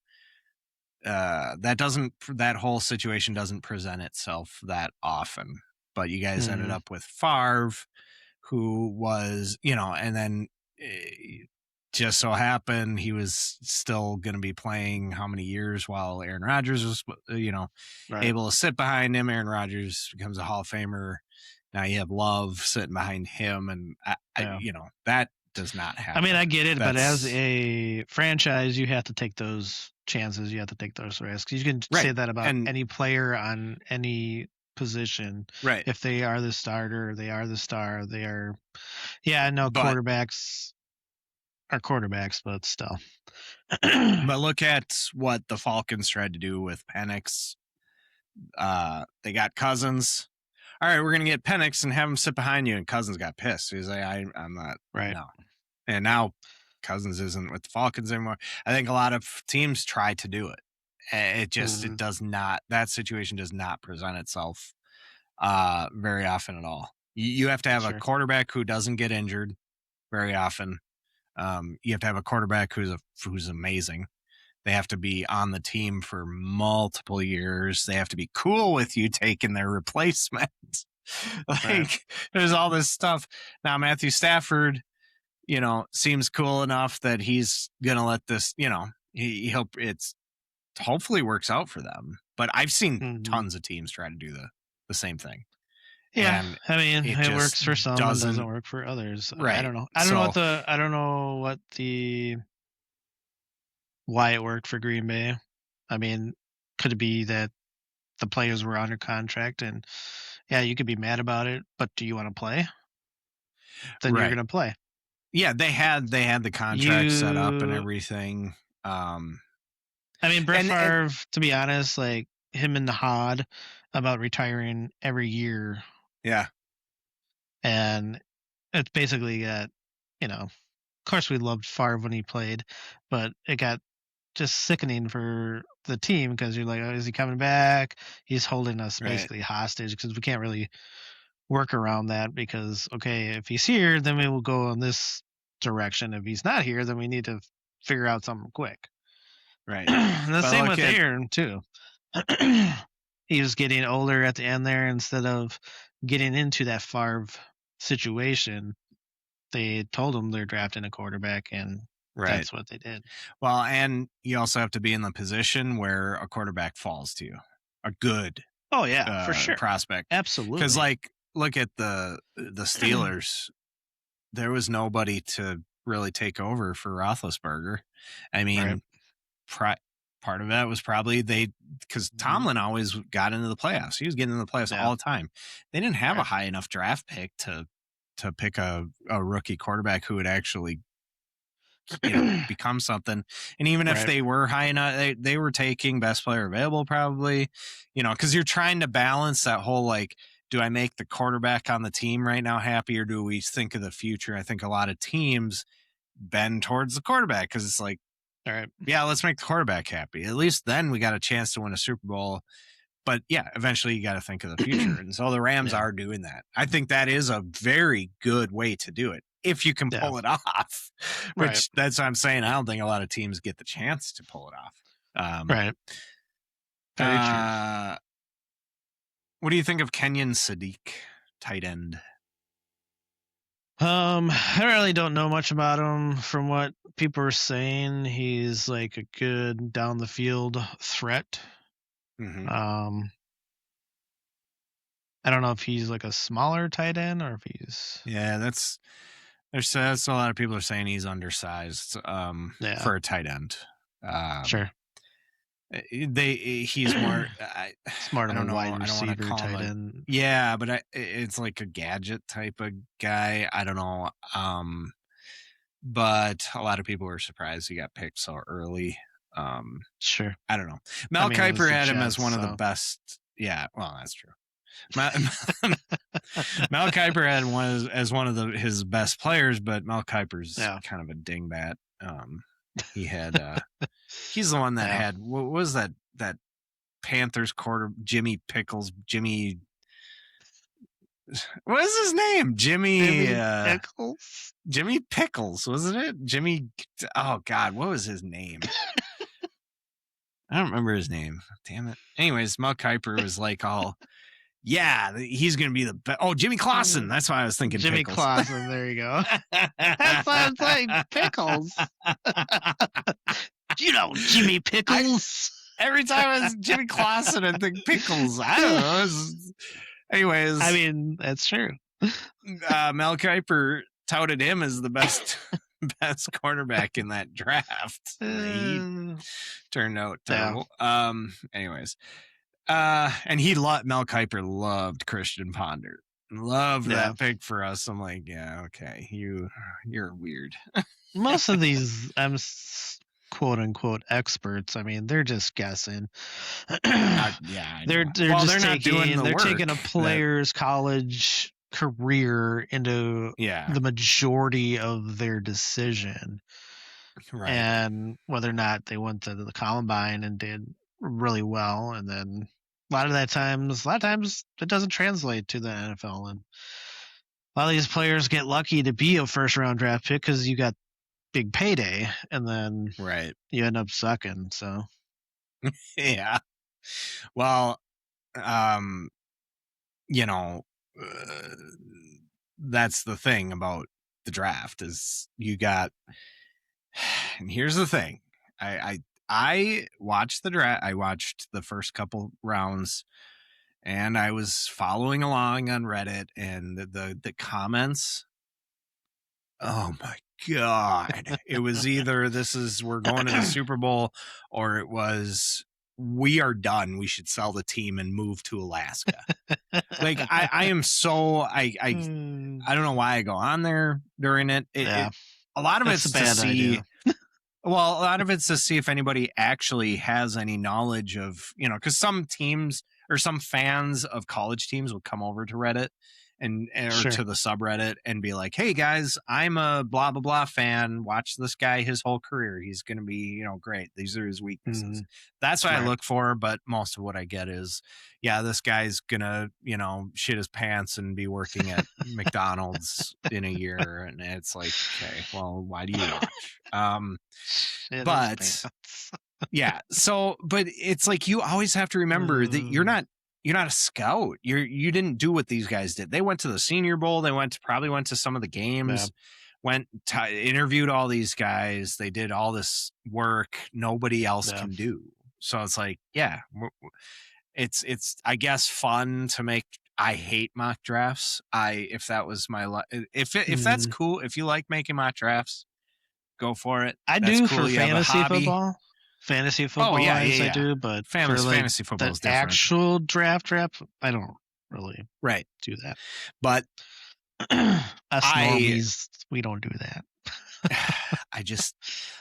that whole situation doesn't present itself that often. But you guys ended hmm up with Favre, who was, and then eh, just so happened he was still going to be playing how many years while Aaron Rodgers was, right, able to sit behind him. Aaron Rodgers becomes a Hall of Famer. Now you have Love sitting behind him, and yeah. that does not I mean, happen. I get it, but as That's a franchise, you have to take those chances. You have to take those risks. You can say right. that about And any player on any position. right. If they are the starter, they are the star. They are, yeah. I know But quarterbacks. our quarterbacks, but still. But look at what the Falcons tried to do with Penix. They got Cousins. All right, we're gonna get Penix and have him sit behind you. And Cousins got pissed. He's like, I'm not. Right. No. And now Cousins isn't with the Falcons anymore. I think a lot of teams try to do it. It just it does not. That situation does not present itself very often at all. You have to have a quarterback who doesn't get injured very often. You have to have a quarterback who's amazing. They have to be on the team for multiple years. They have to be cool with you taking their replacement. There's all this stuff. Now, Matthew Stafford, seems cool enough that he's going to let this, he hope it's hopefully works out for them. But I've seen tons of teams try to do the same thing. Yeah, and I mean, it works for some and doesn't work for others. Right. I don't know. I don't know why it worked for Green Bay. I mean, could it be that the players were under contract and yeah, you could be mad about it, but do you want to play? Then you're going to play. Yeah, they had the contract set up and everything. I mean, Brett Favre, to be honest, like him and the Hod about retiring every year. Yeah. And it's basically of course we loved Favre when he played, but it got just sickening for the team because you're like, oh, is he coming back? He's holding us basically hostage because we can't really work around that because, okay, if he's here, then we will go in this direction. If he's not here, then we need to figure out something quick. Right. And the same with Aaron, too. He was getting older at the end there. Instead of getting into that Favre situation, they told him they're drafting a quarterback, and that's what they did. Well, and you also have to be in the position where a quarterback falls to you. A good for sure. prospect. Absolutely. Because, look at the Steelers. There was nobody to really take over for Roethlisberger. I mean, part of that was probably because Tomlin always got into the playoffs. He was getting into the playoffs all the time. They didn't have a high enough draft pick to pick a rookie quarterback who would actually become something. And even if they were high enough, they were taking best player available probably, because you're trying to balance that whole do I make the quarterback on the team right now happy or do we think of the future? I think a lot of teams bend towards the quarterback because it's like, all right, yeah, let's make the quarterback happy. At least then we got a chance to win a Super Bowl. But yeah, eventually you got to think of the future. And so the Rams are doing that. I think that is a very good way to do it if you can pull it off, which that's what I'm saying. I don't think a lot of teams get the chance to pull it off. Right. Very true. What do you think of Kenyon Sadiq, tight end? I really don't know much about him. From what people are saying, he's like a good down the field threat. Mm-hmm. I don't know if he's like a smaller tight end or if he's that's a lot of people are saying he's undersized for a tight end. Sure. He's more smart on a wide receiver tight end. Yeah, but it's like a gadget type of guy. I don't know. But a lot of people were surprised he got picked so early. Sure. I don't know. Mel Kiper had him as one of the best. Yeah, well, that's true. Mel Kiper had as one of his best players, but Mel Kiper's kind of a dingbat. He had he's the one that had what was that Panthers quarter Jimmy Pickles what is his name? Jimmy Pickles? Jimmy Pickles, wasn't it? Jimmy, oh God, what was his name? I don't remember his name. Damn it. Anyways, Mel Kiper was like all, yeah, he's going to be the best. Oh, Jimmy Clausen. That's why I was thinking Jimmy Pickles. Clausen. There you go. That sounds like Pickles. Jimmy Pickles. Every time it's Jimmy Clausen, I think Pickles. I don't know. Anyways. I mean, that's true. Mel Kiper touted him as the best cornerback in that draft. He turned out terrible. Anyways. And Mel Kiper loved Christian Ponder. Love Yeah. that pick for us. I'm like, yeah, okay, you're weird. Most of these quote unquote experts, I mean, they're just guessing. Yeah, I they're know. they're Well, they're just not doing taking the they're taking a work that. player's college career into Yeah, the majority of their decision, right, and whether or not they went to the combine and did really well, and then a lot of times it doesn't translate to the NFL, and a lot of these players get lucky to be a first round draft pick because you got big payday, and then right. you end up sucking. So Yeah. Well, um, you know, uh, that's the thing about the draft is you got. And here's the thing, I watched the draft. I watched the first couple rounds, and I was following along on Reddit, and the comments. Oh my god! It was either we're going to the Super Bowl, or it was we are done. We should sell the team and move to Alaska. Like I am so Mm, I don't know why I go on there during it. yeah, A lot of that's a it's to bad see. idea. Well, a lot of it's to see if anybody actually has any knowledge of, because some teams or some fans of college teams will come over to Reddit or Sure. to the subreddit and be like, "Hey guys, I'm a blah blah blah fan. Watch this guy his whole career. He's going to be, great. These are his weaknesses." Mm, That's what I right. look for, but most of what I get is, yeah, this guy's going to, shit his pants and be working at McDonald's in a year, and it's like, okay, well, why do you watch? Shit his But pants. yeah, so but it's like you always have to remember that Mm, you're not a scout. You didn't do what these guys did. They went to the Senior Bowl. They probably went to some of the yeah. games. Interviewed all these guys. They did all this work nobody else Yeah. can do. So it's like, yeah, it's I guess fun to make. I hate mock drafts. If that was my if that's Mm. cool, if you like making mock drafts, go for it. I That's do for cool. You have a fantasy hobby. football. Fantasy Oh football yeah, yeah, wise, I yeah. do, but for like Fantasy football the is different, actual draft, I don't really right? do that. But Us I, normies, we don't do that.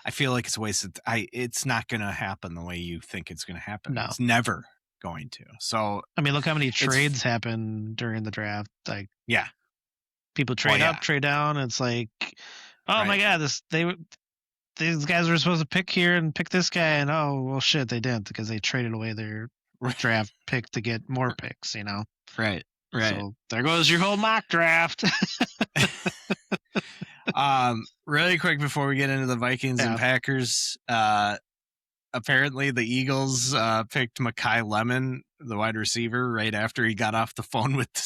I feel like it's wasted. It's not going to happen the way you think it's going to happen. No. It's never going to. So I mean, look how many it's trades happen during the draft. Like yeah, people trade yeah, up, trade down. It's like, oh my right, god, these guys were supposed to pick here and pick this guy, and oh well, shit, they didn't because they traded away their draft pick to get more picks. right, right. So there goes your whole mock draft. Really quick before we get into the Vikings and Yeah. Packers, apparently the Eagles picked Mekhi Lemon, the wide receiver, right after he got off the phone with the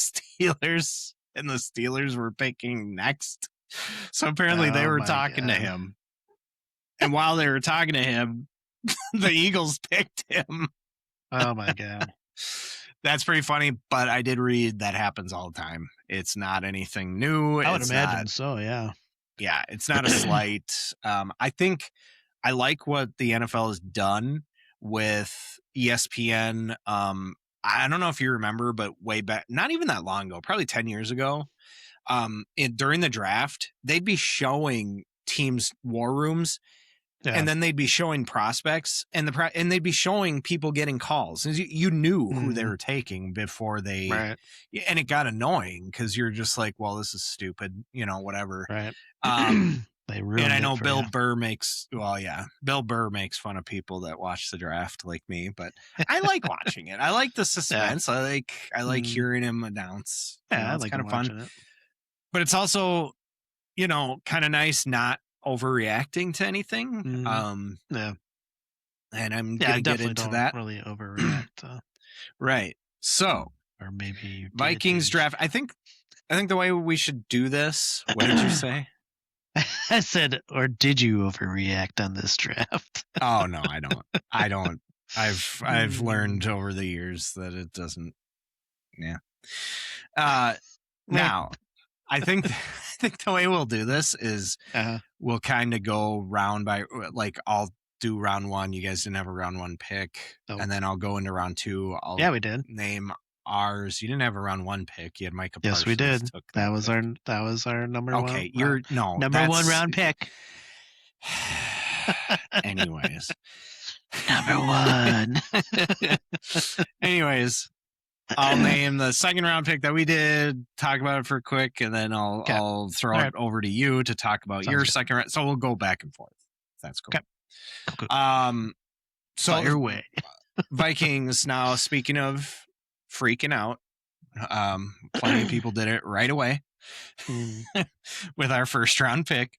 Steelers, and the Steelers were picking next. So apparently they Oh were my talking to god. him. And while they were talking to him, the Eagles picked him. Oh my god. That's pretty funny, but I did read that happens all the time. It's not anything new. I would It's imagine not, so. Yeah. yeah, it's not a slight. I think I like what the NFL has done with ESPN. I don't know if you remember, but way back, not even that long ago, probably 10 years ago, during the draft, they'd be showing teams' war rooms, Yeah. and then they'd be showing prospects, and and they'd be showing people getting calls. You knew who they Mhm. were taking before they, Right. and it got annoying because you're just like, well, this is stupid, whatever. Right. They And ruined I it know for you. Bill Burr makes fun of people that watch the draft like me, but I like watching it. I like the suspense. I like Mm. hearing him announce. Yeah, I It's like kind of fun, watching it. but it's also, kind of nice not overreacting to anything. Mm. Yeah. And I'm Yeah, I gonna get definitely into don't that. really overreact. Right. So Or maybe you do Vikings draft. I think the way we should do this. What did you say? I said, or did you overreact on this draft? Oh no, I don't. I don't. I've Mm. learned over the years that it doesn't. Yeah. Meh. Now, I think the way we'll do this is we'll kind of go round by, like, I'll do round one. You guys didn't have a round one pick, Nope. and then I'll go into round two. Yeah, we did. Name ours. You didn't have a round 1 pick. You had Micah Yes, we Parsons did. took That was pick. our number one. Okay, you're no, number that's 1 round pick. Anyways. Number 1. Anyways, I'll name the second round pick that we did, talk about it for quick, and then I'll throw it over to you to talk about your second round. So we'll go back and forth. That's cool. Okay. So your way. Vikings now, speaking of freaking out, plenty of people did it right away with our first round pick,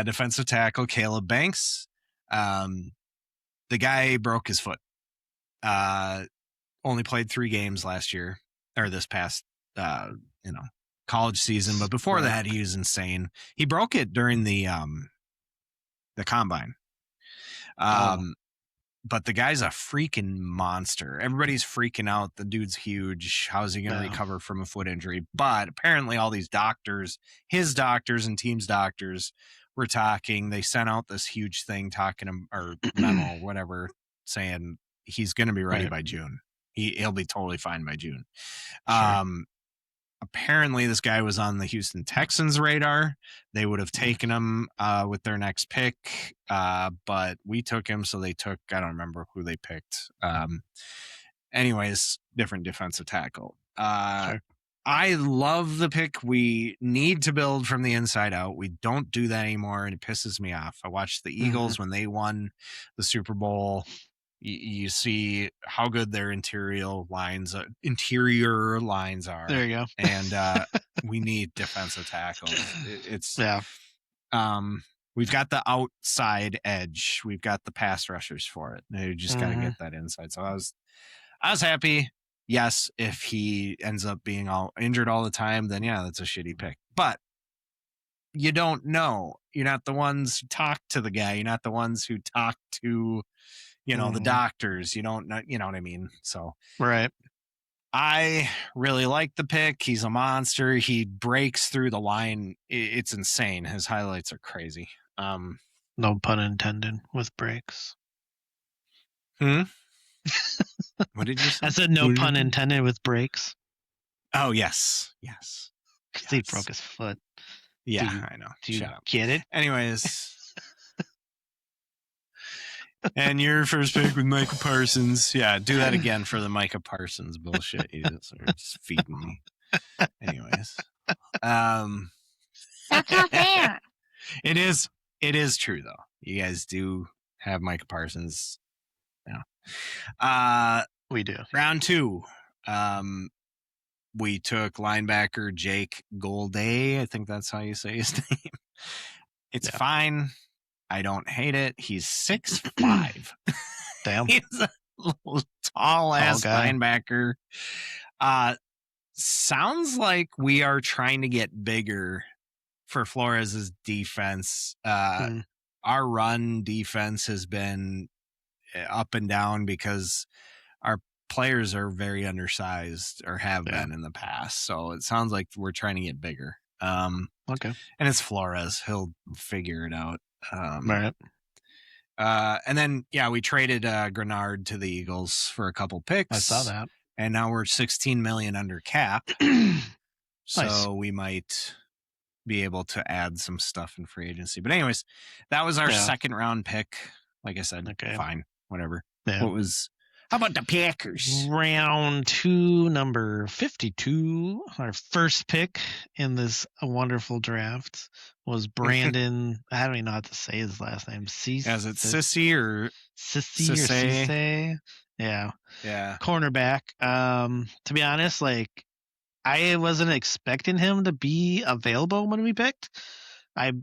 defensive tackle Caleb Banks. The guy broke his foot. Only played 3 games last year, or this past college season, but before that he was insane. He broke it during the combine. But the guy's a freaking monster. Everybody's freaking out. The dude's huge. How's he going to recover from a foot injury? But apparently all these doctors, his doctors and team's doctors, were talking. They sent out this huge thing talking, or memo, whatever, saying he's going to be ready by June. He'll be totally fine by June. Sure. Apparently this guy was on the Houston Texans radar. They would have taken him with their next pick, but we took him, so they took, I don't remember who they picked. Anyways, different defensive tackle. Sure. I love the pick. We need to build from the inside out. We don't do that anymore, and it pisses me off. I watched the Eagles when they won the Super Bowl. You see how good their interior lines are. There you go. And we need defensive tackles. We've got the outside edge. We've got the pass rushers for it. You just got to get that inside. So I was happy. Yes, if he ends up being all injured all the time, then yeah, that's a shitty pick. But you don't know. You're not the ones who talk to the guy. You're not the ones who talk to the doctors. You don't know, you know what I mean? So I really like the pick. He's a monster. He breaks through the line. It's insane. His highlights are crazy. No pun intended with breaks. What did you say? I said no pun intended with breaks. Oh, yes. Because he broke his foot. Yeah, I know. Shut up. Get it? Anyways. And your first pick with Micah Parsons. Yeah, do that again for the Micah Parsons bullshit. You just feeding me. Anyways. That's not fair. It is true, though. You guys do have Micah Parsons. Yeah. We do. Round 2. We took linebacker Jake Golday. I think that's how you say his name. It's fine. I don't hate it. He's 6'5". Damn. He's a little tall ass linebacker. Sounds like we are trying to get bigger for Flores' defense. Our run defense has been up and down because our players are very undersized or have been in the past. So it sounds like we're trying to get bigger. Okay. And it's Flores. He'll figure it out. Right. And then, we traded Grenard to the Eagles for a couple picks. I saw that. And now we're $16 million under cap. So we might be able to add some stuff in free agency. But anyways, that was our second round pick. Like I said, fine, whatever. Yeah. How about the Packers? Round 2, number 52. Our first pick in this wonderful draft was Brandon. I don't even know how to say his last name. Is it Sissy or Cisse? Yeah. Cornerback. To be honest, I wasn't expecting him to be available when we picked. I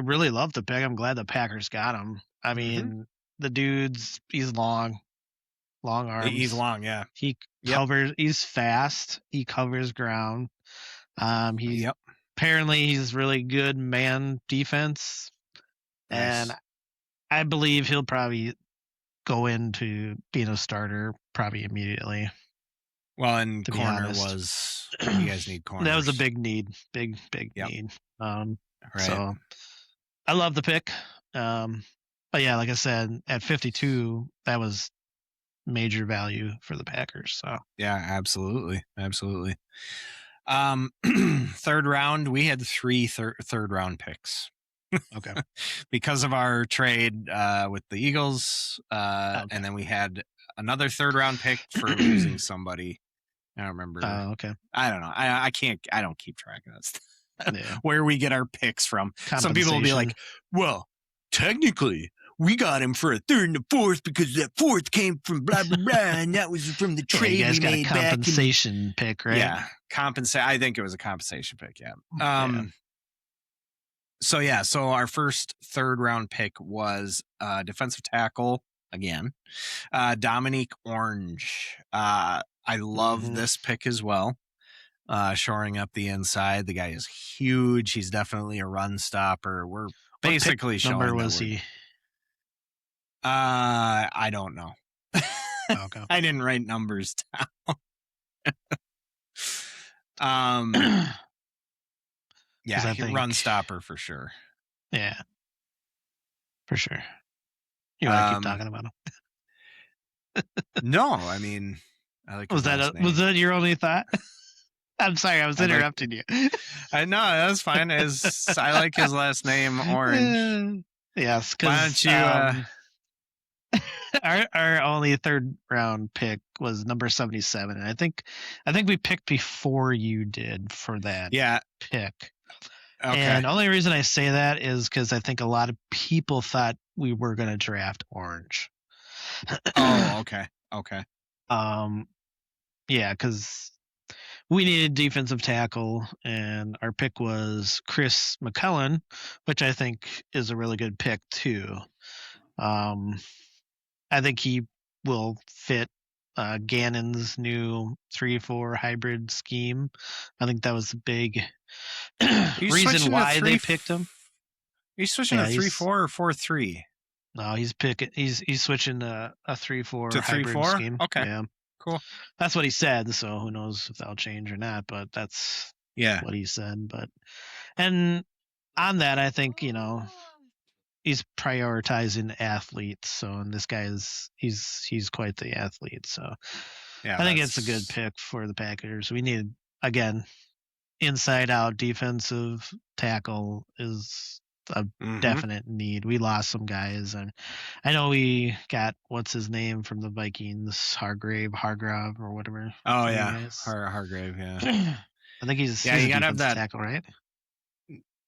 really love the pick. I'm glad the Packers got him. I mean, the he's long arms. He's long, yeah. He covers. He's fast. He covers ground. Apparently he's really good man defense, and I believe he'll probably go into being a starter probably immediately. Well, and corner was you guys need corners. That was a big need, big need. So I love the pick. But yeah, like I said, at 52, that was major value for the Packers. So Yeah, absolutely. Third round, we had three third round picks. okay. Because of our trade with the Eagles. Okay. And then we had another third round pick for losing somebody. I don't remember. Oh, okay. I don't know. I don't keep track of that stuff. Yeah. Where we get our picks from. Some people will be like, well, technically, we got him for a third and a fourth because that fourth came from blah, blah, blah. And that was from the trade you guys we got made a compensation pick, right? Yeah. I think it was a compensation pick. Yeah. So our first third round pick was defensive tackle again, Dominique Orange. I love this pick as well. Shoring up the inside. The guy is huge. He's definitely a run stopper. We're basically showing number was he? I don't know. Okay. I didn't write numbers down. Yeah, run stopper for sure. Yeah, for sure. You want to keep talking about him? No, I mean, I like. Was that your only thought? I'm sorry, I was interrupting you. I know that's fine. I like his last name, Orange. Yes, why don't you? Our only third round pick was number 77, and I think we picked before you did for that. Pick. Okay. And the only reason I say that is because I think a lot of people thought we were going to draft Orange. Oh, okay. Yeah, because we needed defensive tackle, and our pick was Chris McCullen, which I think is a really good pick too. I think he will fit Gannon's new 3-4 hybrid scheme. I think that was the big reason why they picked him. Are you switching to 3-4 or 4-3? No, he's switching to a 3-4 hybrid scheme. Okay. Yeah. Cool. That's what he said, so who knows if that'll change or not, but that's what he said. And on that, I think, he's prioritizing athletes. So, and this guy he's quite the athlete. So I think it's a good pick for the Packers. We need, again, inside out defensive tackle is a definite need. We lost some guys, and I know we got what's his name from the Vikings, Hargrave or whatever. Oh yeah, Hargrave. Yeah, I think he's you gotta have that tackle, right?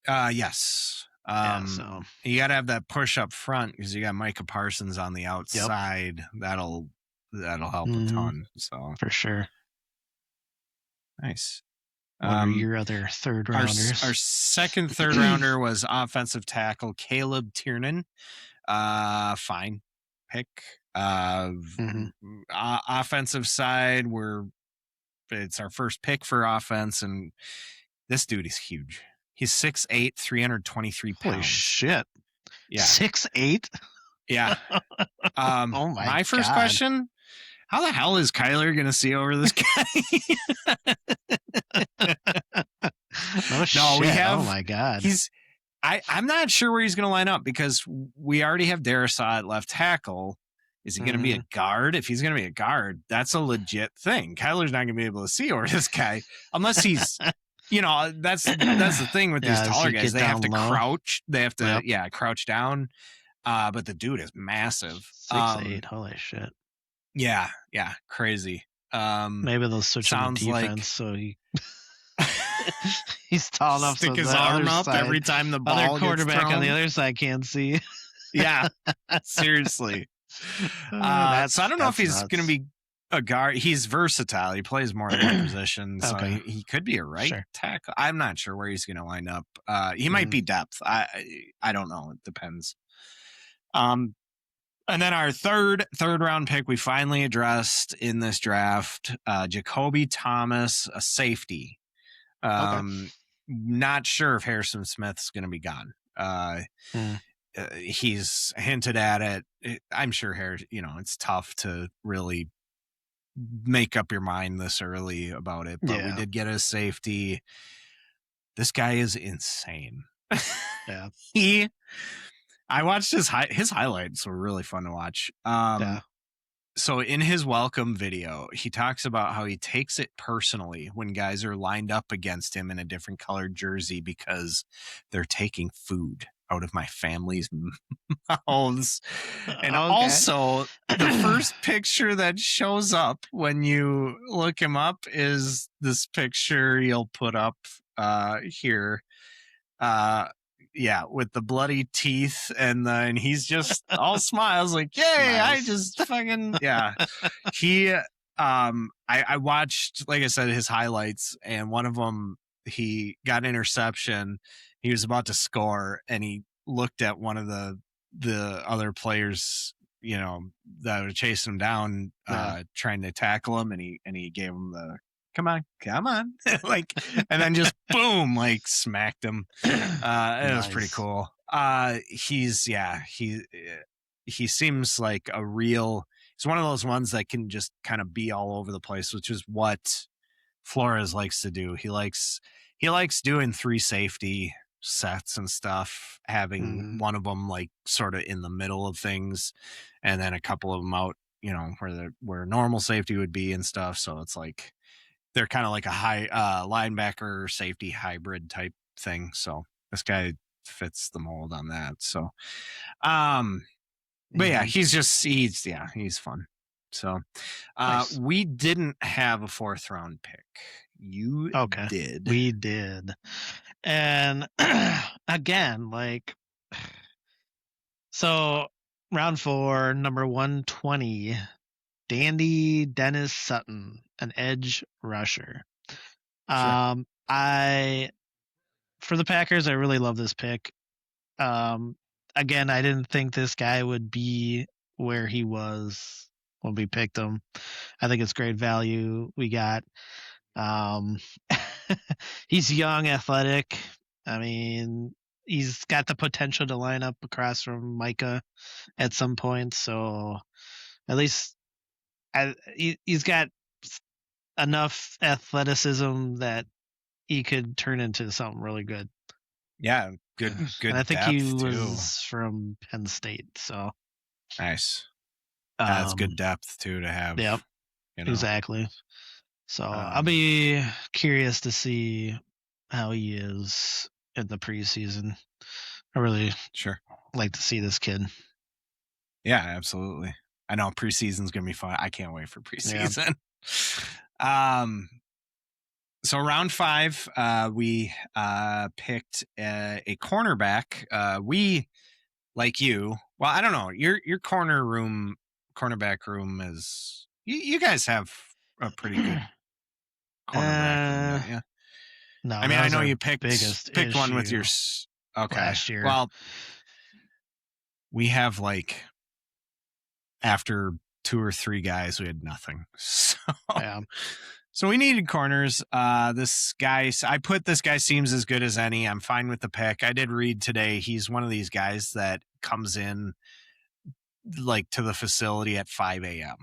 Yes. So you gotta have that push up front because you got Micah Parsons on the outside. Yep. That'll help a ton. So for sure. Nice. What are your other third rounders? Our second third rounder was offensive tackle Caleb Tiernan. Fine pick. Offensive side, it's our first pick for offense, and this dude is huge. He's 6'8", 323 pounds. Holy shit! Yeah, 6'8". Yeah. Oh my first question: how the hell is Kyler going to see over this guy? We have. Oh my god. I'm not sure where he's going to line up because we already have Darrisaw at left tackle. Is he going to be a guard? If he's going to be a guard, that's a legit thing. Kyler's not going to be able to see over this guy unless he's, that's the thing with these taller guys. They have to crouch. They have to, crouch down. But the dude is massive. 6'8". Holy shit. Yeah. Crazy. Maybe they'll switch him to defense so he he's tall enough stick his arm up every time the ball other quarterback gets thrown. On the other side can't see. Yeah, seriously. So I don't know if he's going to be a guard. He's versatile. He plays more than one position, so he could be a right tackle. I'm not sure where he's going to line up. He might be depth. I don't know. It depends. And then our third round pick we finally addressed in this draft, Jacoby Thomas, a safety. Not sure if Harrison Smith's going to be gone. He's hinted at it. I'm sure it's tough to really make up your mind this early about it, but we did get a safety. This guy is insane. Yeah. I watched his highlights were really fun to watch. So in his welcome video, he talks about how he takes it personally when guys are lined up against him in a different colored jersey because they're taking food out of my family's mouths. And Okay. also, the first picture that shows up when you look him up is this picture you'll put up here. uh yeah, with the bloody teeth, and he's just all smiles like, yay, I Smiles. just fucking, yeah. He I watched, like I said, his highlights, and one of them, he got an interception. He was about to score, and he looked at one of the other players, that were chasing him down, Yeah. trying to tackle him, and he gave him the come on, like, and then just boom, like smacked him. It was pretty Nice. cool. He seems like a real. He's one of those ones that can just kind of be all over the place, which is what Flores likes to do. He likes doing 3 safety sets and stuff, having Mhm. one of them like sort of in the middle of things, and then a couple of them out, where normal safety would be and stuff. So it's like they're kind of like a high linebacker safety hybrid type thing. So this guy fits the mold on that. So, um, but yeah, Mhm. he's fun. So, Nice. we didn't have a 4th round pick. You Okay. did. We did. And again, like, so round 4, number 120, Dandy Dennis Sutton, an edge rusher. Sure. I For the Packers, I really love this pick. Um, Again, I didn't think this guy would be where he was when we picked him. I think it's great value we got. Um, he's young, athletic. I mean, he's got the potential to line up across from Micah at some point. So at least he's got enough athleticism that he could turn into something really good. Yeah. And I Good think he depth too. was from Penn State. So, Nice. That's um, good depth too to yep, have, you know. exactly. So I'll Um, be curious to see how he is in the preseason. I really sure. like to see this kid. Yeah, absolutely. I know preseason's gonna be fun. I can't wait for Yeah. preseason. um, so round 5, we picked a cornerback. We, like you. Well, I don't know. Your cornerback room is. You guys have a pretty good cornerback room, uh, don't you? no, I mean, that I was know our you picked biggest picked one with your. issue Okay, last year. well, we have like after 2 or 3 guys, we had nothing. So. Yeah. So we needed corners. This guy, I put this guy seems as good as any. I'm fine with the pick. I did read today. He's one of these guys that comes in like to the facility at 5 a.m.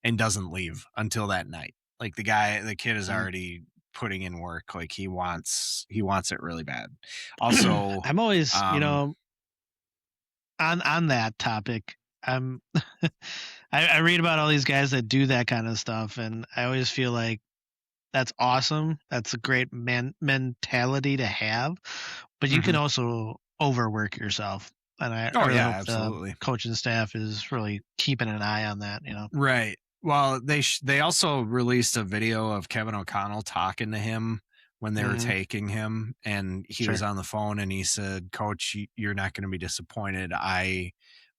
and doesn't leave until that night. Like the kid is Mhm. already putting in work. Like he wants it really bad. Also, I'm always, um, on that topic. I'm I read about all these guys that do that kind of stuff, and I always feel like that's awesome. That's a great mentality to have, but you can mhm. also overwork yourself. And I Oh really yeah, hope the absolutely. coaching staff is really keeping an eye on that. Right. Well, they also released a video of Kevin O'Connell talking to him when they were Hmm. taking him, and he was Sure. on the phone, and he said, "Coach, you're not going to be disappointed. I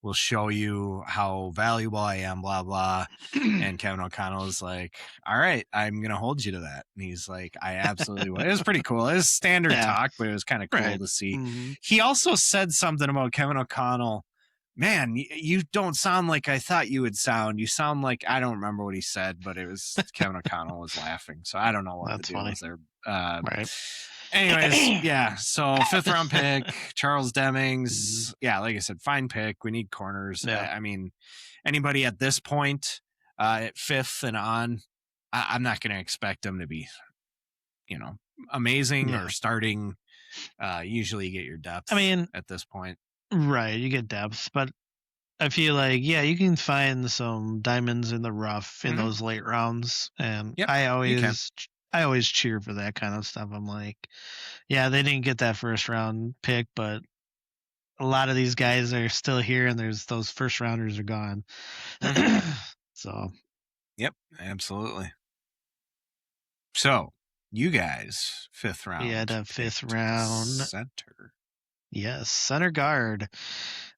will show you how valuable I am." Blah blah. And Kevin O'Connell is like, "All right, I'm going to hold you to that." And he's like, "I absolutely will." It was pretty cool. It was standard Yeah. talk, but it was kind of cool Right. to see. Hmm. He also said something about Kevin O'Connell. Man, you don't sound like I thought you would sound. You sound like, I don't remember what he said, but it was Kevin O'Connell was laughing. So I don't know what the That's deal funny. is there. Uh, Right. anyways, yeah. So 5th round pick, Charles Mhm. Demings. Yeah, like I said, fine pick. We need corners. Yeah. I mean, anybody at this point, at 5th and on, I'm not going to expect them to be, you know, amazing or Yeah. starting. Usually you get your I depth mean, at this point. right. You get depth, but I feel like, yeah, you can find some diamonds in the rough in Hmm. those late rounds, and Yep, you can. I always cheer for that kind of stuff. I'm like, yeah, they didn't get that first round pick, but a lot of these guys are still here, and there's those first rounders are gone. Hmm. So Yep, absolutely. So you guys, fifth we had round, a fifth picked round. center. Yes, center guard.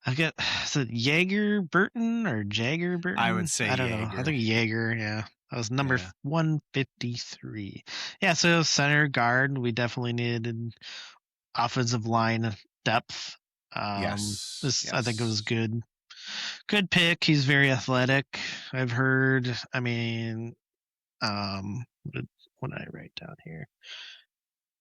I've got is it Jaeger Burton or Jagger I would Burton? say I don't know. I Jaeger. think Jaeger. Yeah, that was number Yeah. 153. Yeah, so center guard. We definitely needed offensive line depth. Yes. This I think it was Yes. good. Good pick. He's very athletic. I've heard. I mean, what did I write down here?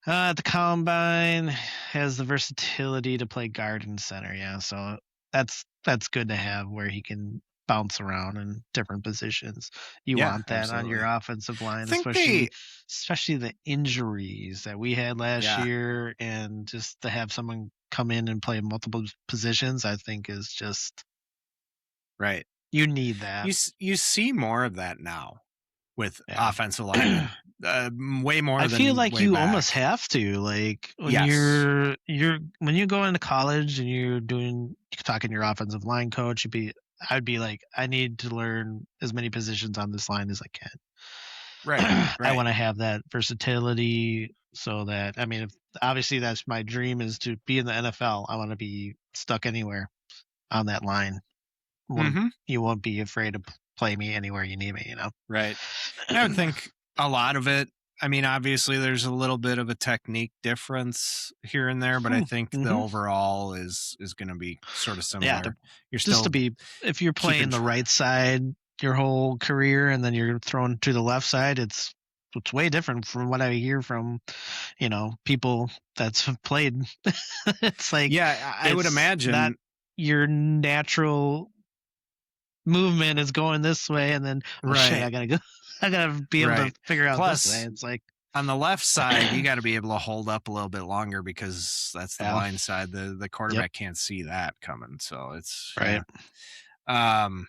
The combine has the versatility to play guard and center. Yeah, so that's good to have where he can bounce around in different positions. You Yeah, want that on your absolutely. offensive I line, think they. especially the injuries that we had last Yeah. year, and just to have someone come in and play multiple positions, I think is just Right. you need that. You see more of that now with Yeah. offensive linemen, way more I feel than like way you almost back. have to, like, when Yes. you're when you go into college and you're talking to your offensive line coach, I'd be like, I need to learn as many positions on this line as I can. Right. I Right. want to have that versatility so that, I mean, if obviously that's my dream is to be in the NFL. I want to be stuck anywhere on that line. Hmm. You won't be afraid to play me anywhere you need me, you know. Right. And I would think a lot of it. I mean, obviously, there's a little bit of a technique difference here and there, but I think the Mm-hmm. overall is going to be sort of Yeah, similar. You're just to still be if you're keeping. playing the right side your whole career and then you're thrown to the left side, it's way different from what I hear from, people that's played. It's like Yeah, I would it's not imagine. your natural movement is going this way and then, oh shit, Right. I gotta go. I gotta be able to Right. figure out this way. Plus, It's like on the left side, you got to be able to hold up a little bit longer because that's the yeah, blind side. The yep, quarterback can't see that coming. So it's right. yeah. Um,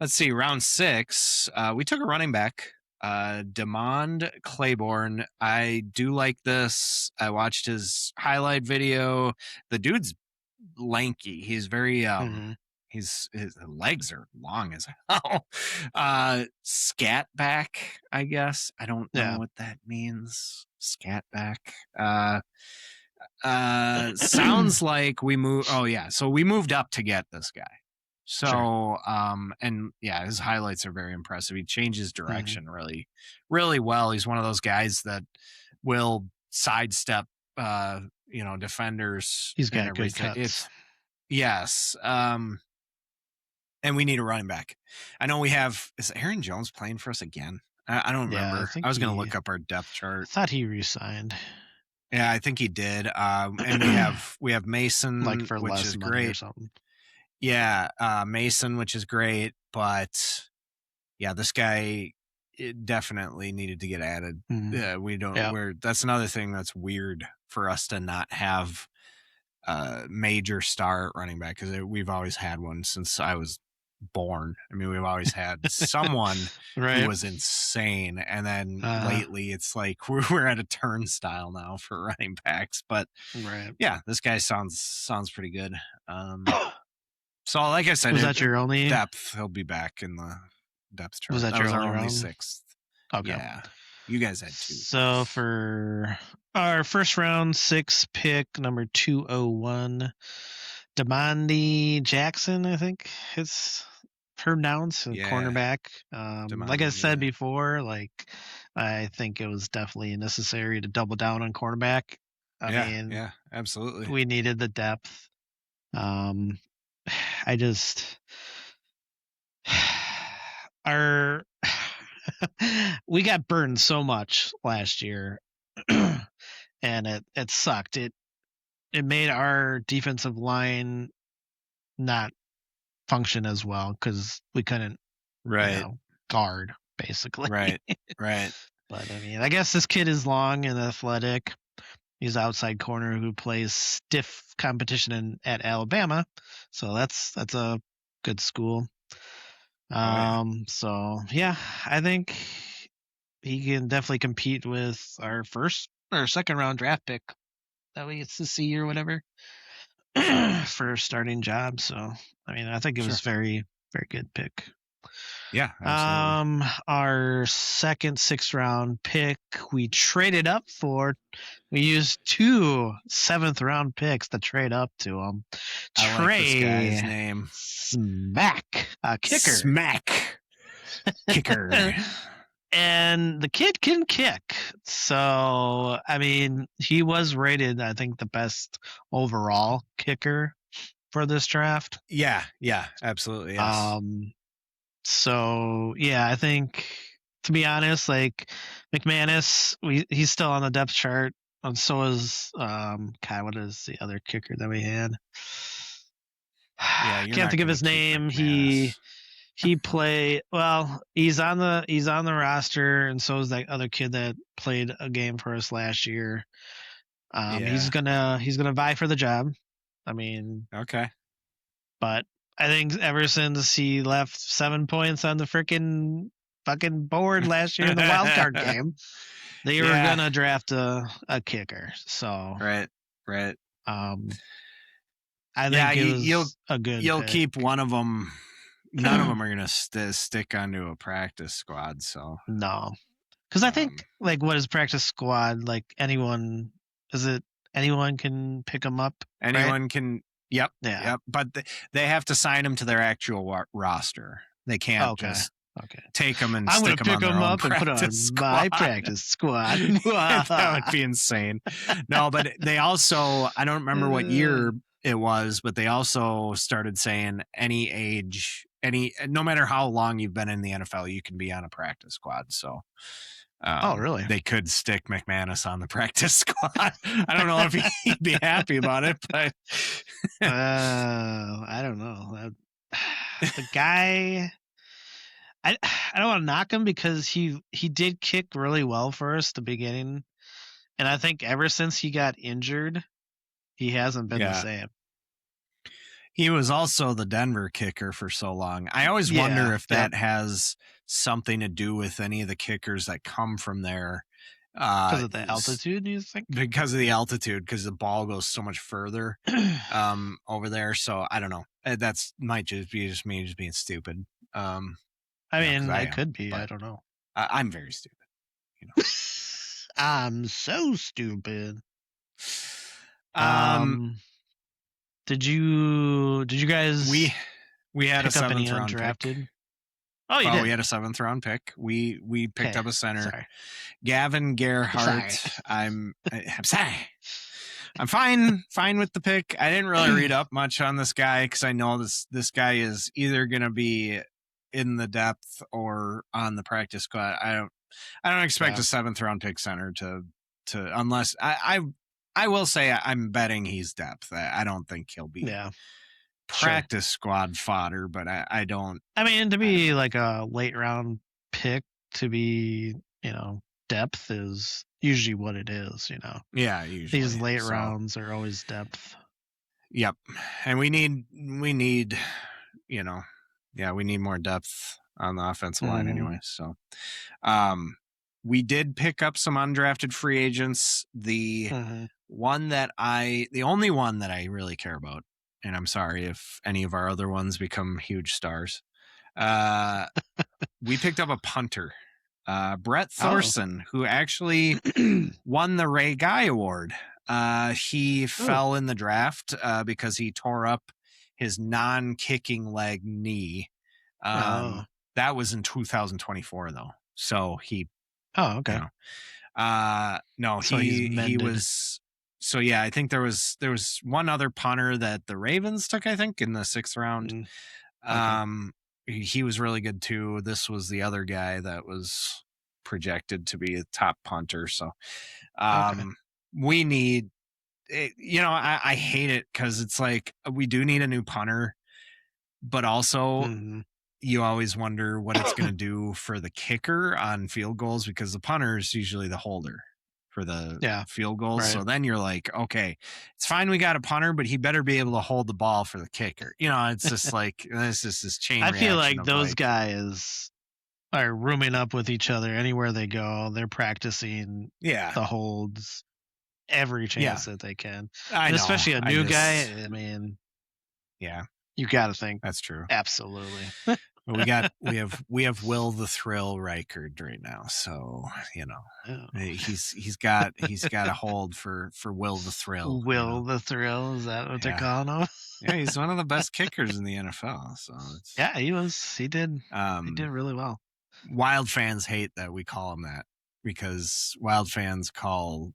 let's see, round six, we took a running back, Demond Claiborne. I do like this. I watched his highlight video. The dude's lanky. He's very Hmm. his legs are long as hell. Scat back, I guess. I don't know Yeah. what that means. Scat back. Sounds like we moved. Oh yeah, so we moved up to get this guy. Sure. So and yeah, his highlights are very impressive. He changes Hmm. direction really, really well. He's one of those guys that will sidestep defenders He's and got good everything. cuts. It's yes. And we need a running back. I know we have. Is Aaron Jones playing for us again? I don't Yeah, I remember. think I was going to look up our depth I chart. thought he resigned. Yeah, I think he did. And we have Like Mason, for which less is money or great. something. Yeah, Mason, which is great. But yeah, this guy it definitely needed to get added. Mm. Yeah, we don't. Yeah. We're that's another thing that's weird for us to not have a major star at running back because we've always had one since I was born. I mean, we've always had someone who Right. was insane, and then Uh, lately it's like we're at a turnstile now for running backs. But right. yeah, this guy sounds pretty good. So like I said, Was that your only? depth. He'll be back in the depth Was chart. that That your was our only only round? sixth. Okay. Yeah, you guys had two. So for our first round 6 pick, number 201, Demandi Jackson, I think it's pronounced, a Yeah, cornerback. Like I Demandi. said Yeah, before, like I think it was definitely necessary to double down on cornerback. I yeah, mean, yeah, absolutely. we needed the depth. Um, I just our we got burned so much last year, and it sucked. It made our defensive line not function as well because we couldn't, Right, guard basically. right, right. But I mean, I guess this kid is long and athletic. He's outside corner who plays stiff competition at Alabama, so that's a good school. Oh yeah. So yeah, I think he can definitely compete with our first or second round draft pick that we get to see or whatever for starting job. So I mean, I think it was Sure. very very good pick. Yeah, absolutely. Our second 6th round pick, we traded up for. We used 2 7th round picks to trade up to him. I like this guy's Trey name. Smack, a kicker. Smack kicker. And the kid can kick. So, I mean, he was rated, I think, the best overall kicker for this draft. Yeah, absolutely. Yes. So yeah, I think, to be honest, like McManus, he's still on the depth chart, and so is God, what is the other kicker that we had? Yeah, you're Can't not think of going to his keep name. McManus. He play well. He's on the roster, and so is that other kid that played a game for us last year. He's Yeah. gonna vie for the job. I mean, Okay. but I think ever since he left 7 points on the freaking fucking board last year in the wild card game, they were Yeah. gonna draft a kicker. So Right. I Yeah, think it was a good you'll pick. keep one of them. None of them are going to stick onto a practice squad. So No, because I think like what is practice squad like anyone? Is it anyone can pick them up? anyone Right? can. Yep. Yeah. Yep. But they have to sign them to their actual roster. They can't Okay. just Okay. take them and I'm gonna stick them pick on their them own up and put on practice squad. my practice squad. That would be insane. No, but they also, I don't remember what year it was, but they also started saying any age, no matter how long you've been in the NFL, you can be on a practice squad. So Oh, really? they could stick McManus on the practice squad. I don't know if he'd be happy about it, but I don't know. The guy, I don't want to knock him because he did kick really well for us at the beginning, and I think ever since he got injured, he hasn't been the same. He was also the Denver kicker for so long. I always wonder if that has something to do with any of the kickers that come from there. Because of the altitude, you think? Because of the altitude, because the ball goes so much further over there. So I don't know. That's might just be me just being stupid. I mean, I it could be. I don't know. I'm very stupid. You know. I'm so stupid. Did you guys? We had a 7th round undrafted pick. Oh, you did. We had a 7th round pick. We picked up a center. Sorry. Gavin Gerhardt. I'm sorry. I'm fine with the pick. I didn't really read up much on this guy because I know this guy is either gonna be in the depth or on the practice squad. I don't expect a 7th round pick center to unless I will say I'm betting he's depth. I don't think he'll be practice squad fodder, but I don't. I mean, to be like a late round pick to be, depth is usually what it is, Yeah, usually. These late rounds are always depth. Yep. And we need, we need more depth on the offensive line anyway. So, we did pick up some undrafted free agents. The only one that I really care about, and I'm sorry if any of our other ones become huge stars. We picked up a punter, Brett Thorson, who actually won the Ray Guy Award. He fell in the draft because he tore up his non-kicking leg knee. That was in 2024 though. So he. Oh, okay. No, so he was. So yeah, I think there was one other punter that the Ravens took, I think, in the 6th round. He was really good too. This was the other guy that was projected to be a top punter. So we need it, I hate it because it's like we do need a new punter, but also you always wonder what it's going to do for the kicker on field goals because the punter is usually the holder. for the Yeah. field goals. Right. So then you're like, okay, it's fine. We got a punter, but he better be able to hold the ball for the kicker. It's just like, this is this chain I feel reaction like of those like, guys are rooming up with each other anywhere they go. They're practicing yeah, the holds every yeah, chance that they can. I And know. especially a I new guy, just, I mean, yeah, you got to think that's true. absolutely. But we have Will the Thrill Reichard right now, so Oh. he's got a hold for Will the Thrill. Will the Thrill, is that what they're Yeah, calling him? yeah, he's one of the best kickers in the NFL. So it's Yeah, he did um, really well. Wild fans hate that we call him that because Wild fans call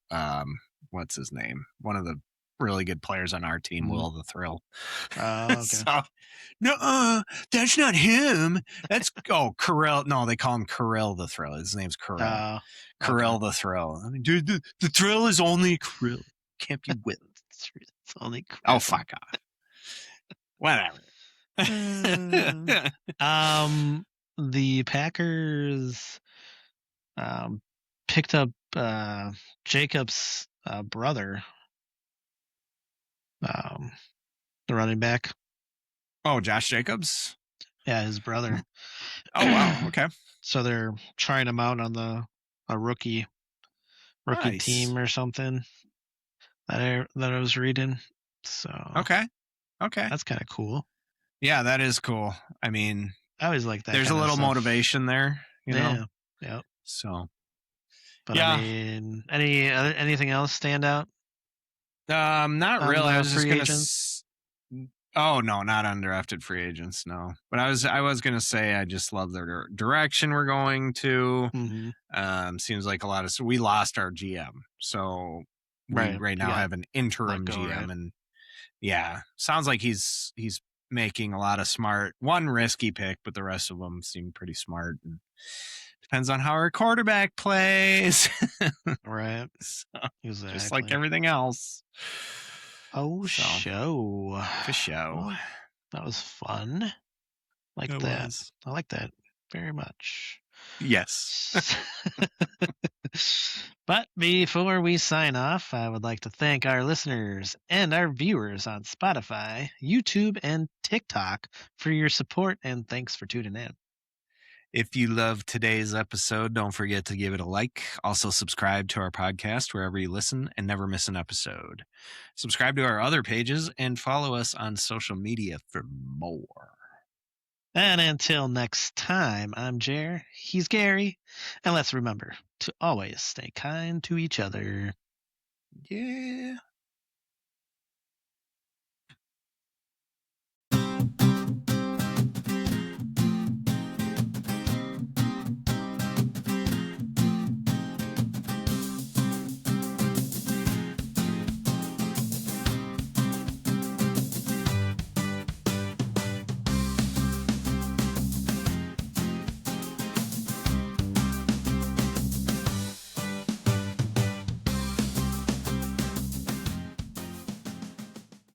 what's his name, one of the really good players on our team, Mhm. Will the Thrill. Oh, okay. So no, that's not him. That's Carell. No, they call him Carell the Thrill. His name's Carell. Oh, okay. Carell the Thrill. I mean, dude, the thrill is only Carell. Can't be Will. It's only Oh, Krill. fuck off. Whatever. The Packers picked up Jacob's brother, um, the running back. Oh, Josh Jacobs. Yeah, his brother. Oh wow. Okay. So they're trying him out on a rookie Nice. team or something that I was reading. So Okay. Okay. that's kind of cool. Yeah, that is cool. I mean, I always like that. there's a kinda little stuff. motivation there, Yeah. Yeah. So, But yeah. I mean, anything else stand out? Not On really. I the was just free gonna. agents? Oh no, not undrafted free agents. No, but I was gonna say I just love the direction we're going to. Mhm. Seems like we lost our GM, so we Right. right He now got have an let interim go, GM, right? and yeah, sounds like he's making a lot of one risky pick, but the rest of them seem pretty smart. And depends on how our quarterback plays. Right. So, Exactly. just like everything else. Oh, So, show. for show. Well, that was fun. Like It that. was. I like that very much. Yes. But before we sign off, I would like to thank our listeners and our viewers on Spotify, YouTube, and TikTok for your support, and thanks for tuning in. If you loved today's episode, don't forget to give it a like. Also, subscribe to our podcast wherever you listen and never miss an episode. Subscribe to our other pages and follow us on social media for more. And until next time, I'm Jer, he's Gary, and let's remember to always stay kind to each other. Yeah.